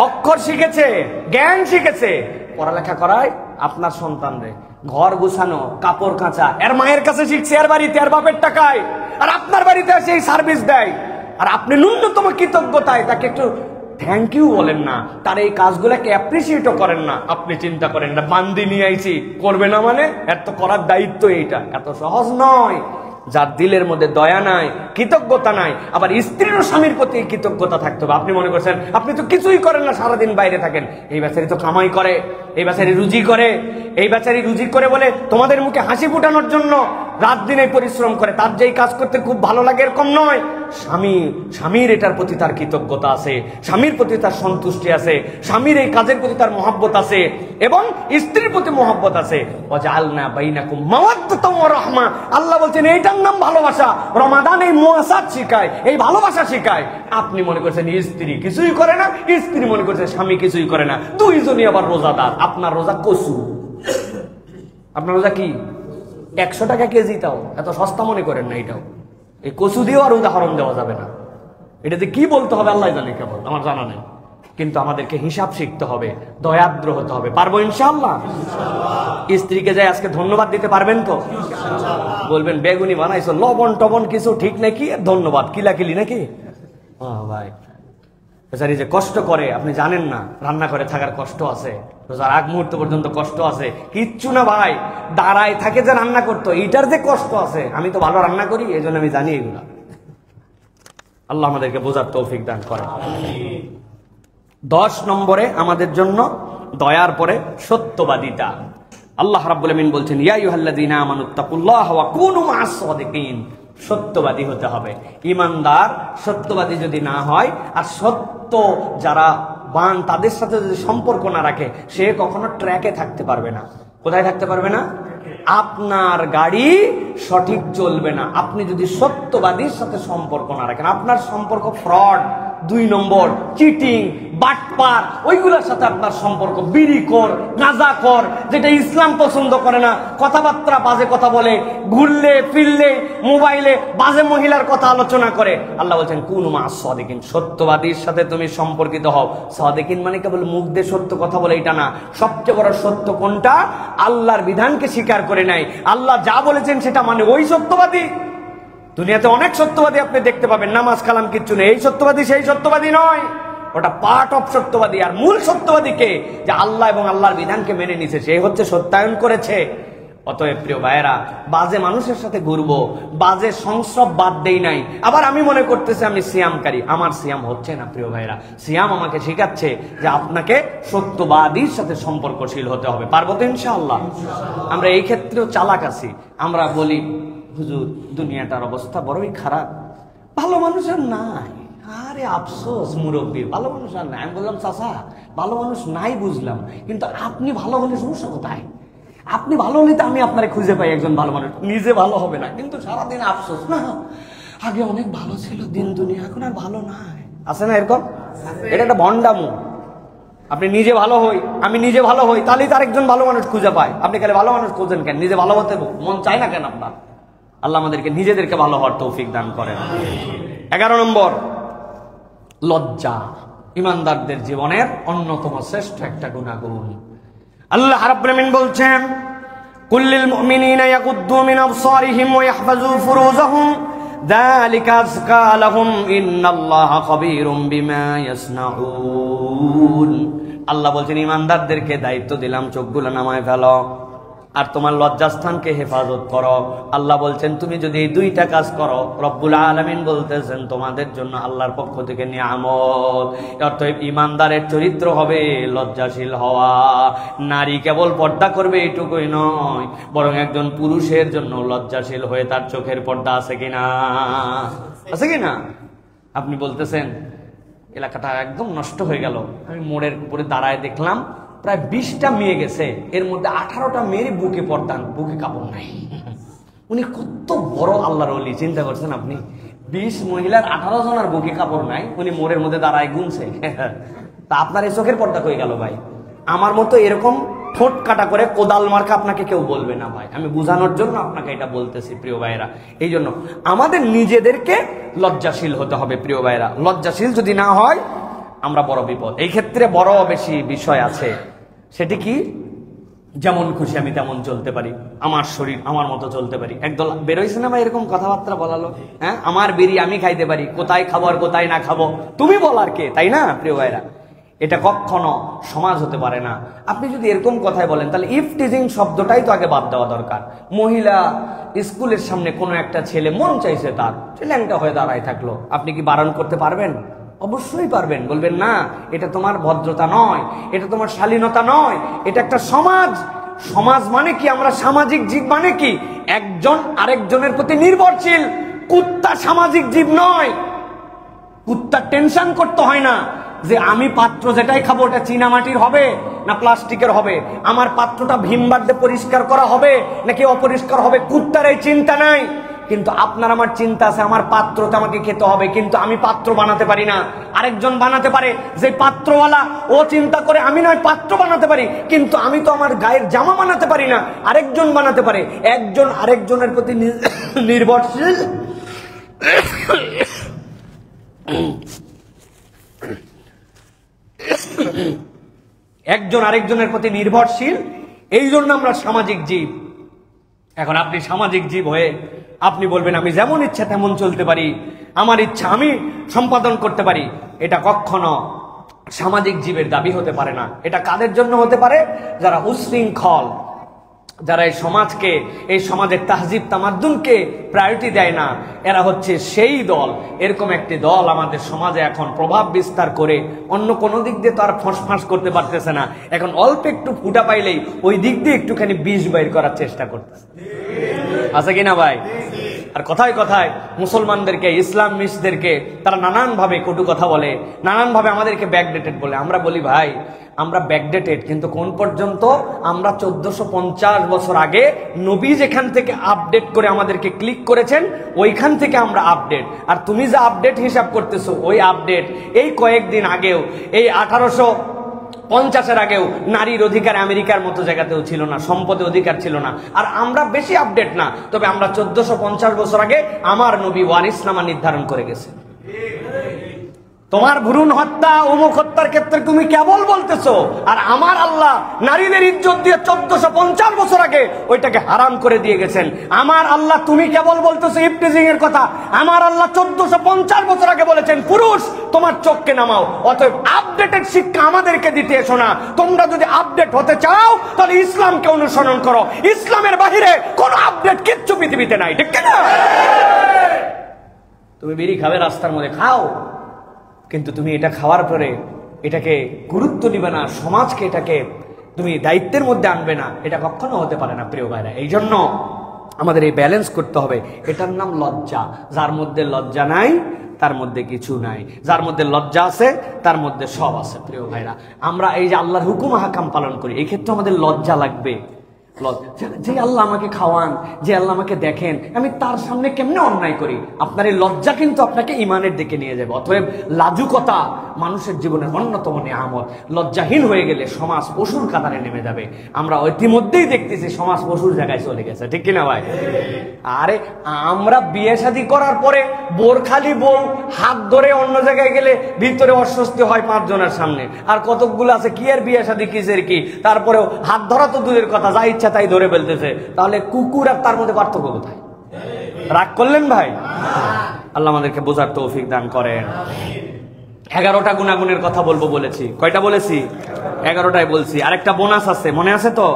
Speaker 1: অক্ষর শিখেছে, জ্ঞান শিখেছে, পড়ালেখা করায় আপনার সন্তানরে। ঘর গুছানো, কাপড় কাচা এর মায়ের কাছে শিখছে, এর বাড়িতে, এর বাপের টাকায়, আর আপনার বাড়িতে এসে এই সার্ভিস দেয়। আর আপনি ন্যূনতম কৃতজ্ঞতায় তাকে একটু থ্যাংক ইউ বলেন না, তার এই কাজগুলোকে অ্যাপ্রিসিয়েটও করেন না। আপনি চিন্তা করেন না বান্দি নিয়ে আইছি, করবে না মানে? এত করার দায়িত্ব এইটা এত সহজ নয়। যার দিলের মধ্যে দয়া নাই, কৃতজ্ঞতা নাই, আবার স্ত্রীর স্বামীর প্রতি কৃতজ্ঞতা থাকতে হবে। আপনি মনে করছেন আপনি তো কিছুই করেন না, সারাদিন বাইরে থাকেন, এই বেচারি তো কামাই করে, এই বেচারি রুজি করে, এই বেচারি রুজি করে বলে তোমাদের মুখে হাসি ফুটানোর জন্য রাত দিনে পরিশ্রম করে, তার যেই কাজ করতে খুব ভালো লাগে এরকম নয়। স্বামীর এটার প্রতি তার কৃতজ্ঞতা আছে, স্বামীর প্রতি তার সন্তুষ্টি আছে, স্বামীর এই কাজের প্রতি তার মহব্বত আছে, এবং স্ত্রীর প্রতি মহব্বত আছে। ওয়াজআলনা বাইনাকুম মাওয়াদ্দাতাও ওয়া রাহমা, আল্লাহ বলছেন এইটার নাম ভালোবাসা। রমাদান এই মুয়াসাত শিখায়, এই ভালোবাসা শিখায়। আপনি মনে করছেন স্ত্রী কিছুই করে না, স্ত্রী মনে করছে স্বামী কিছুই করে না, দুইজনই আবার রোজাদার। আপনার রোজা কসু, আপনার রোজা কি 100 টাকা কেজি, তাও এত সস্তা মনে করেন না। এটাও এই কচু দিয়েও আর উদাহরণ দেওয়া যাবে না, এটাতে কি বলতে হবে আল্লাহ জানে, কেবল আমার জানা নেই। কিন্তু আমাদেরকে হিসাব শিখতে হবে, দয়াদ্র হতে হবে। পারবো ইনশাআল্লাহ? স্ত্রীকে যাই আজকে ধন্যবাদ দিতে পারবেন তো? বলবেন বেগুনি বানাইছো, লবণ টবণ কিছু ঠিক নাকি, ধন্যবাদ কিলাকিলি নাকি? ভাই বেচারি যে কষ্ট করে আপনি জানেন না, রান্না করে থাকার কষ্ট আছে, রোজার আগ মুহূর্ত পর্যন্ত কষ্ট আছে, কিচ্ছু না ভাই, দাঁড়ায় থাকে যে রান্না করতো, এইটার যে কষ্ট আছে। আমি তো ভালো রান্না করি, এই জন্য আমি জানি এগুলা। আল্লাহ আমাদেরকে বোঝার তৌফিক দান করে। 10 নম্বরে আমাদের জন্য দয়ার পরে সত্যবাদিতা। আল্লাহ রাব্বুল আমিন বলছেন ইয়া আইয়ুহাল্লাযীনা আমানুত্তাকুল্লাহ ওয়া কুনু মা'আস সাদিকিন। সত্যবাদী হতে হবে। ইমানদার সত্যবাদী যদি না হয়, আর সত্য যারা বান তাদের সাথে যদি সম্পর্ক না রাখে, সে কখনো ট্র্যাকে থাকতে পারবে না। কোথায় থাকতে পারবে না? আপনার গাড়ি সঠিক চলবে না আপনি যদি সত্যবাদীর সাথে সম্পর্ক না রাখেন। আপনার সম্পর্ক ফ্রড, 2 নম্বর, চিটিং, বাটপার, ওইগুলোর সাথে আপনার সম্পর্ক, বিড়িখোর, গাঁজাখোর, যেটা ইসলাম পছন্দ করে না, কথাবার্তা বাজে কথা বলে, ঘুরলে ফিরলে মোবাইলে বাজে মহিলার কথা আলোচনা করে। আল্লাহ বলছেন কুনু মা সাদিকিন, সত্যবাদীর সাথে তুমি সম্পর্কিত হও। সাদিকিন মানে কেবল মুখ দিয়ে সত্য কথা বলে এটা না, সবচেয়ে বড় সত্য কোনটা? আল্লাহর বিধানকে স্বীকার করে নাই, আল্লাহ যা বলেছেন সেটা মানে, ওই সত্যবাদী। দুনিয়াতে অনেক সত্যবাদী আপনি দেখতে পাবেন, নামাজ কালাম কিচ্ছু নেই, এই সত্যবাদী সেই সত্যবাদী নয়, ওটা পার্ট অফ সত্যবাদী। আর মূল সত্যবাদীকে, যে আল্লাহ এবং আল্লাহর বিধানকে মেনে নিছে, সে হচ্ছে সত্যায়ন করেছে। অতএব প্রিয় ভাইয়েরা, বাজে মানুষের সাথে ঘুরবো, বাজে সংস্রব বাদ দেই নাই। আবার আমি মনে করতেছি আমি সিয়ামকারী, আমার সিয়াম হচ্ছে না। প্রিয় ভাইয়েরা, সিয়াম আমাকে শেখাচ্ছে যে আপনাকে সত্যবাদীর সাথে সম্পর্কশীল হতে হবে। পারবো তো ইনশাআল্লাহ? আমরা এই ক্ষেত্রেও চালাক আছি। আমরা বলি হুজুর দুনিয়াটার অবস্থা বড়ই খারাপ, ভালো মানুষ আর নাই। আরে আফসোস মুরব্বীর, ভালো মানুষ আর নাই। আমি বললাম চাচা ভালো মানুষ নাই বুঝলাম, কিন্তু আপনি ভালো হলে সমস্যা কোথায়? আপনি ভালো হলে তো আমি আপনারে খুঁজে পাই একজন ভালো মানুষ। নিজে ভালো হবে না কিন্তু সারাদিন আফসোস, না আগে অনেক ভালো ছিল দিন দুনিয়া, এখন আর ভালো নাই। আছে না এরকম? এটা একটা ভন্ডামু। আপনি নিজে ভালো হই, আমি নিজে ভালো হই, তাহলেই তো আরেকজন ভালো মানুষ খুঁজে পায়। আপনি খালি ভালো মানুষ খুঁজেন কেন? নিজে ভালো হতে মন চায় না কেন আপনার? আল্লাহ আমাদেরকে নিজেদেরকে ভালো হওয়ার তৌফিক দান করেন। 11 নম্বর, লজ্জা ইমানদারদের জীবনের অন্যতম শ্রেষ্ঠ একটা গুণাগুণ। আল্লাহ রাব্বুল আমিন বলছেন কুল্লিল মুমিনিনা ইয়াগুদ্দু মিন আবসারিহিম ওয়া ইয়াহফাযু ফুরুজাহুম যালিকা আযকা লাহুম ইন্নাল্লাহা খাবীরুম বিমা ইয়াসনাউন। আল্লাহ বলছেন ইমানদারদেরকে দায়িত্ব দিলাম চোখগুলো নামায় ফেলো আর তোমার লজ্জাস্থানকে হেফাজত করো। আল্লাহ বলছেন তুমি যদি এই 2টা কাজ করো, রব্বুল আলামিন বলতেছেন তোমাদের জন্য আল্লাহর পক্ষ থেকে নিয়ামত। অর্থাৎ ইমানদারের চরিত্র হবে লজ্জাশীল হওয়া। নারী কেবল পর্দা করবে এইটুকুই নয়, বরং একজন পুরুষের জন্য লজ্জাশীল হয়ে তার চোখের পর্দা আছে কিনা, আছে কিনা? আপনি বলতেছেন এলাকাটা একদম নষ্ট হয়ে গেল, আমি মোড়ের উপরে দাঁড়ায় দেখলাম প্রায় 20টা মেয়ে গেছে, এর মধ্যে 18টা মেয়েরই বুকে পর্দা, বুকে কাপড় নাই। উনি কত বড় আল্লাহর ওলি, চিন্তা করছেন আপনি? 20 মহিলার 18 জনের বুকে কাপড় নাই, উনি মোড়ের মধ্যে দাঁড়ায় গুনছে। তা আপনার এই চোখের পর্দা কই গেল ভাই? আমার মতো এরকম ঠোঁট কাটা করে কোদাল মার্কা আপনাকে কেউ বলবে না ভাই, আমি বোঝানোর জন্য আপনাকে এটা বলতেছি প্রিয় ভাইয়েরা। এই জন্য আমাদের নিজেদেরকে লজ্জাশীল হতে হবে প্রিয় ভাইয়েরা। লজ্জাশীল যদি না হয় আমরা বড় বিপদ। এই ক্ষেত্রে বড় বেশি বিষয় আছে। সেটি কি? যেমন খুশি আমি তেমন চলতে পারি, আমার শরীর আমার মতো চলতে পারি। একদল বেরোইছে না ভাই এরকম কথাবার্তা বলালো, হ্যাঁ আমার বিড়ি আমি খাইতে পারি, কোথায় খাবো আর কোথায় না খাবো তুমি বলার কে, তাই না প্রিয় ভাইরা? এটা কখনো সমাজ হতে পারে না। আপনি যদি এরকম কথাই বলেন তাহলে ইফটিজিং শব্দটাই তো আগে বাদ দেওয়া দরকার। মহিলা স্কুলের সামনে কোনো একটা ছেলে মন চাইছে তার, ল্যাংটা হয়ে দাঁড়ায় থাকলো, আপনি কি বারণ করতে পারবেন? অবশ্যই পারবেন। বলবেন না এটা তোমার ভদ্রতা নয়, এটা তোমার শালীনতা নয়, এটা একটা সমাজ। সমাজ মানে কি? আমরা সামাজিক জীব। মানে কি? একজন আরেকজনের প্রতি নির্ভরশীল। কুত্তা সামাজিক জীব নয়। কুত্তা টেনশন করতে হয় না যে আমি পাত্র যেটাই খাবো ওটা চীনামাটির হবে না প্লাস্টিকের হবে, আমার পাত্রটা ভীমবার দিয়ে পরিষ্কার করা হবে নাকি অপরিষ্কার হবে, কুত্তার এই চিন্তা নাই। কিন্তু আপনার আমার চিন্তা আছে, আমার পাত্রটা আমাকে খেতে হবে, কিন্তু আমি পাত্র বানাতে পারি না, আরেকজন বানাতে পারে। যে পাত্রওয়ালা ও চিন্তা করে আমি নয় পাত্র বানাতে পারি, কিন্তু আমি তো আমার গায়ের জামা বানাতে পারি না, আরেকজন বানাতে পারে। একজন আরেকজনের প্রতি নির্ভরশীল। একজন আরেকজনের প্রতি নির্ভরশীল, এই জন্য আমরা সামাজিক জীব। এখন আপনি সামাজিক জীব হয়ে আপনি বলবেন আমি যেমন ইচ্ছা তেমন চলতে পারি, আমার ইচ্ছা আমি সম্পাদন করতে পারি, এটা কখনো সামাজিক জীবের দাবি হতে পারে না। এটা কাদের জন্য হতে পারে? যারা উশৃঙ্খল, যারা এই সমাজকে, এই সমাজের তাহজিব তামাদ্দুনকে প্রায়োরিটি দেয় না, এরা হচ্ছে সেই দল। এরকম একটি দল আমাদের সমাজে এখন প্রভাব বিস্তার করে অন্য কোনো দিক দিয়ে তো আর ফসফাস করতে পারতেছে না, এখন অল্প একটু ফুটা পাইলেই ওই দিক দিয়ে একটুখানি বিষ বাইর করার চেষ্টা করতেছে। আছে কিনা ভাই? আর কথায় কথায় মুসলমানদেরকে, ইসলামিস্টদেরকে তারা নানানভাবে কটু কথা বলে, নানানভাবে আমাদেরকে ব্যাকডেটেড বলে। আমরা বলি ভাই আমরা ব্যাকডেটেড, কিন্তু কোন পর্যন্ত? আমরা 1450 বছর আগে নবী যেখান থেকে আপডেট করে আমাদেরকে ক্লিক করেছেন ওইখান থেকে আমরা আপডেট। আর তুমি যে আপডেট হিসাব করতেছো ওই আপডেট এই কয়েকদিন আগেও, এই 1850-এর আগেও নারীর অধিকার আমেরিকার মতো জায়গাতেও ছিল না, সম্পদের অধিকার ছিল না। আর আমরা বেশি আপডেট না, তবে আমরা 1450 বছর আগে আমার নবী ওয়ারিসনামা নির্ধারণ করে গেছে। তোমার ভ্রূণ হত্যা, অমুক হত্যার ক্ষেত্রে তুমি কেবল বলতেছো, আর আমার আল্লাহ নারীদের ইজ্জত দিয়ে 1450 বছর আগে ওইটাকে হারাম করে দিয়ে গেছেন। আমার আল্লাহ, তুমি কেবল বলতেছো ইফটিজিং এর কথা, আমার আল্লাহ 1450 বছর আগে বলেছেন পুরুষ তোমার চোখকে নামাও। অতএব আপডেটেড শিক্ষা আমাদেরকে দিতে এসো না। তোমরা যদি আপডেট হতে চাও তাহলে ইসলামকে অনুসরণ করো, ইসলামের বাহিরে কোনো আপডেট কিচ্ছু পৃথিবীতে নাই, ঠিক না? তুমি বিড়ি খাবে, রাস্তার মধ্যে খাও, কিন্তু তুমি এটা খাওয়ার পরে এটাকে গুরুত্ব দিবে না, সমাজকে এটাকে তুমি দায়িত্বের মধ্যে আনবে না, এটা কখনো হতে পারে না প্রিয় ভাইরা। এই জন্য আমাদের এই ব্যালেন্স করতে হবে। এটার নাম লজ্জা। যার মধ্যে লজ্জা নাই তার মধ্যে কিছু নাই, যার মধ্যে লজ্জা আছে তার মধ্যে সব আছে। প্রিয় ভাইরা, আমরা এই যে আল্লাহর হুকুম হাকাম পালন করি, এই ক্ষেত্রে আমাদের লজ্জা লাগবে। যে আল্লাহ আমাকে খাওয়ান, যে আল্লাহ আমাকে দেখেন, আমি তার সামনে কেমনে অন্যায় করি, আপনার এই লজ্জা কিন্তু আপনাকে ইমানের দিকে নিয়ে যাবে। অতএব লাজুকতা মানুষের জীবনের অন্যতম নিয়ামত। লজ্জাহীন হয়ে গেলে সমাজ পশুর কাতারে নেমে যাবে। আমরা ইতিমধ্যেই দেখতেছি সমাজ পশুর জায়গায় চলে গেছে, ঠিক কিনা ভাই? আরে আমরা বিয়ে শাদী করার পরে বোরখালি বউ হাত ধরে অন্য জায়গায় গেলে ভিতরে অস্বস্তি হয় 5 জনের সামনে, আর কতকগুলো আছে কি আর বিয়ে শাদী কিসের কি, তারপরেও হাত ধরা তো দূরের কথা, যা ইচ্ছা তাই ধরে ফেলতেছে। তাহলে কুকুর আর তার মধ্যে পার্থক্য কোথায়? রাগ করলেন ভাই? আল্লাহ আমাদেরকে বোঝার তৌফিক দান করেন। 11টা গুণাগুণের কথা বলবো বলেছি, কয়টা বলেছি? 11টাই বলছি। আরেকটা বোনাস আছে, মনে আছে তো?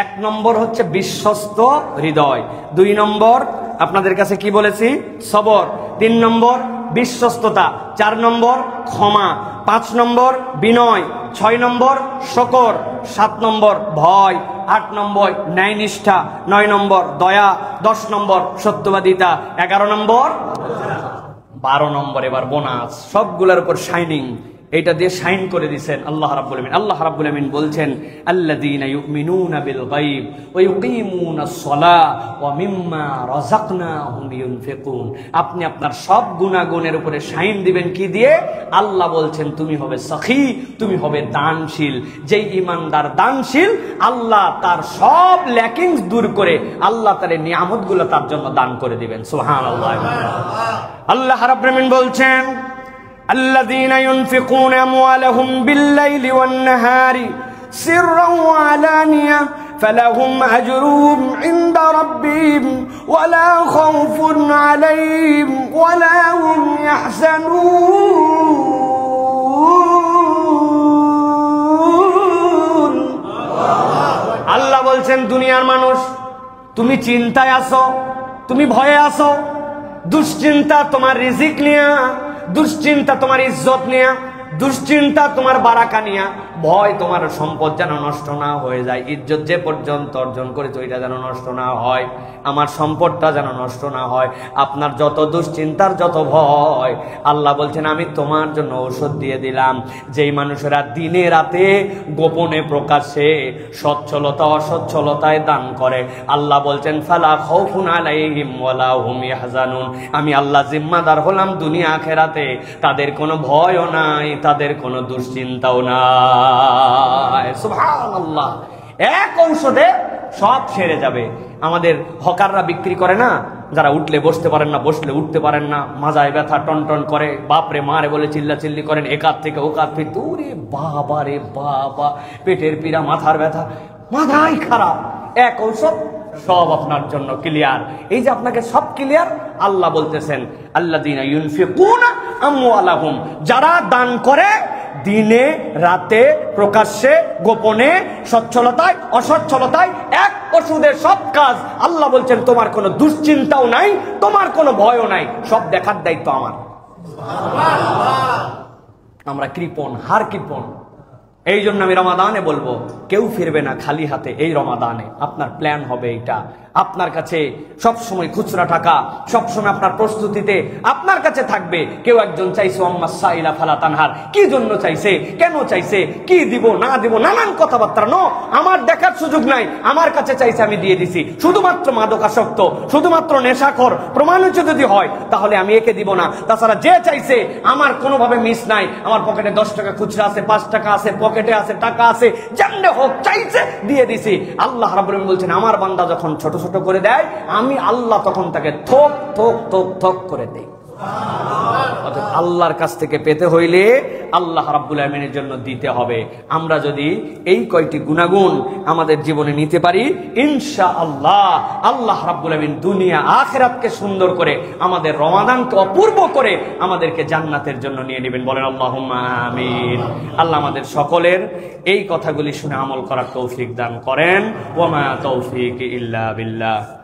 Speaker 1: 1 নম্বর হচ্ছে বিশ্বস্ত হৃদয়, 2 নম্বর আপনাদের কাছে কি বলেছি? সবর, 3 নম্বর বিশ্বস্ততা, 4 নম্বর ক্ষমা, 5 নম্বর বিনয়, 6 নম্বর শকর, 7 নম্বর ভয়, 8 নম্বর ন্যায়নিষ্ঠা, 9 নম্বর দয়া, 10 নম্বর সত্যবাদিতা, 11 নম্বর 12 নম্বর এবার বোনাস, সবগুলোর উপর শাইনিং। এটা দিয়ে শাইন করে দিয়েছেন আল্লাহ রাব্বুল আমিন। আল্লাহ রাব্বুল আমিন বলছেন আল্লাযীনা ইউমিনুনা বিল গায়ব ওয়া ইউকিমুনাস সালাহ ওয়া মিম্মা রাযাকনাহুম ইউনফিকুন। আপনি আপনার সব গুনাহগুনের উপরে শাইন দিবেন কি দিয়ে? আল্লাহ বলছেন তুমি হবে সখী, তুমি হবে দানশীল। যেই ঈমানদার দানশীল, আল্লাহ তার সব ল্যাকিংস দূর করে আল্লাহ তার নিয়ামতগুলো তার জন্য দান করে দিবেন। সুবহানাল্লাহ। আল্লাহ রাব্বুল আমিন বলছেন الذين ينفقون أموالهم بالليل والنهار سرا وعلانية فلهم أجرهم عند ربهم ولا خوف عليهم ولا هم يحزنون। আল্লাহ বলছেন দুনিয়ার মানুষ, তুমি চিন্তায় আছো, তুমি ভয়ে আছো, দুশ্চিন্তা তোমার রিজিক নিয়া, দুশ্চিন্তা তোমার ইজ্জত নিয়া, দুশ্চিন্তা তোমার বারাকা নিয়া, ভয় তোমার সম্পদ যেন নষ্ট না হয়ে যায়, ইজ্জত যে পর্যন্ত অর্জন করেছে ওইটা যেন নষ্ট না হয়, আমার সম্পদটা যেন নষ্ট না হয়। আপনার যত দুশ্চিন্তার যত ভয়, আল্লাহ বলছেন আমি তোমার জন্য ঔষধ দিয়ে দিলাম। যেই মানুষেরা দিনে রাতে গোপনে প্রকাশ্যে সচ্ছলতা অসচ্ছলতায় দান করে, আল্লাহ বলছেন ফালা খাউফুন আলাইহিম ওয়ালা হুম ইয়াহজানুন। আমি আল্লাহ জিম্মাদার হলাম দুনিয়া আখিরাতে, তাদের কোনো ভয়ও নাই, তাদের কোনো দুশ্চিন্তাও নাই। সুবহানাল্লাহ। এক ঔষধে সব সেরে যাবে। আমাদের হকাররা বিক্রি করে না, যারা উঠলে বসতে পারেন না, বসলে উঠতে পারেন না, মাজায় ব্যথা টনটন করে, বাপরে মারে বলে চিল্লাচিল্লি করেন, একাত থেকে ওকাত ফিরতে, ওরে বাবা রে বাবা, পেটের পীড়া, মাথার ব্যথা, মাথাই খারাপ, এক ঔষধ সব আপনার জন্য ক্লিয়ার। এই যে আপনাকে সব ক্লিয়ার, আল্লাহ বলতেছেন আল্লাযীনা ইউনফিকুনা আমওয়ালাহুম, যারা দান করে দিনে রাতে প্রকাশ্যে গোপনে সচ্ছলতায় অসচ্ছলতায়, এক ওষুধে সব কাজ। আল্লাহ বলছেন তোমার কোনো দুশ্চিন্তাও নাই, তোমার কোনো ভয়ও নাই, সব দেখার দায়িত্ব আমার। আমরা কৃপণ, হার কৃপণ। এই জন্য আমি রমাদানে বলবো কেউ ফিরবে না খালি হাতে। এই রমাদানে আপনার প্ল্যান হবে এইটা, আপনার কাছে সব সময় খুচরা টাকা সব সময় আপনার প্রস্তুতিতে আপনার কাছে থাকবে। কেউ একজন চাইছে আম্মা সাইলা ফালা তানহার, কি জন্য চাইছে, কেন চাইছে, কি দিব না দিব, নানান কথাবার্তা। নো, আমার দেখার সুযোগ নাই, আমার কাছে চাইছে আমি দিয়ে দিছি। শুধুমাত্র মাদকাসক্ত, শুধুমাত্র নেশাখোর প্রমাণিত যদি হয় তাহলে আমি একে দিব না। তাছাড়া যে চাইছে আমার কোনোভাবে মিস নাই, আমার পকেটে 10 টাকা খুচরা আছে, 5 টাকা আছে, পকেটে আছে, টাকা আছে, যেমনে হোক চাইছে দিয়ে দিছি। আল্লাহ রাব্বুল আলামিন বলছেন আমার বান্দা যখন ছোট ছোট করে দেয় আমি আল্লাহ তখন তাকে থোক থোক থোক থোক করে দেই। অর্থাৎ আল্লাহর কাছ থেকে পেতে হইলে আল্লাহ রাব্বুল আলামিনের জন্য দিতে হবে। আমরা যদি এই কয়টি গুণাগুণ আমাদের জীবনে নিতে পারি ইনশাআল্লাহ আল্লাহ রাব্বুল আলামিন দুনিয়া আখিরাতকে সুন্দর করে, আমাদের রমাদানকে অপূর্ব করে আমাদেরকে জান্নাতের জন্য নিয়ে নেবেন। বলেন আল্লাহুম্মা আমিন। আল্লাহ আমাদের সকলের এই কথাগুলি শুনে আমল করার তৌফিক দান করেন। ওয়া মা তৌফিক ইল্লা বিল্লাহ।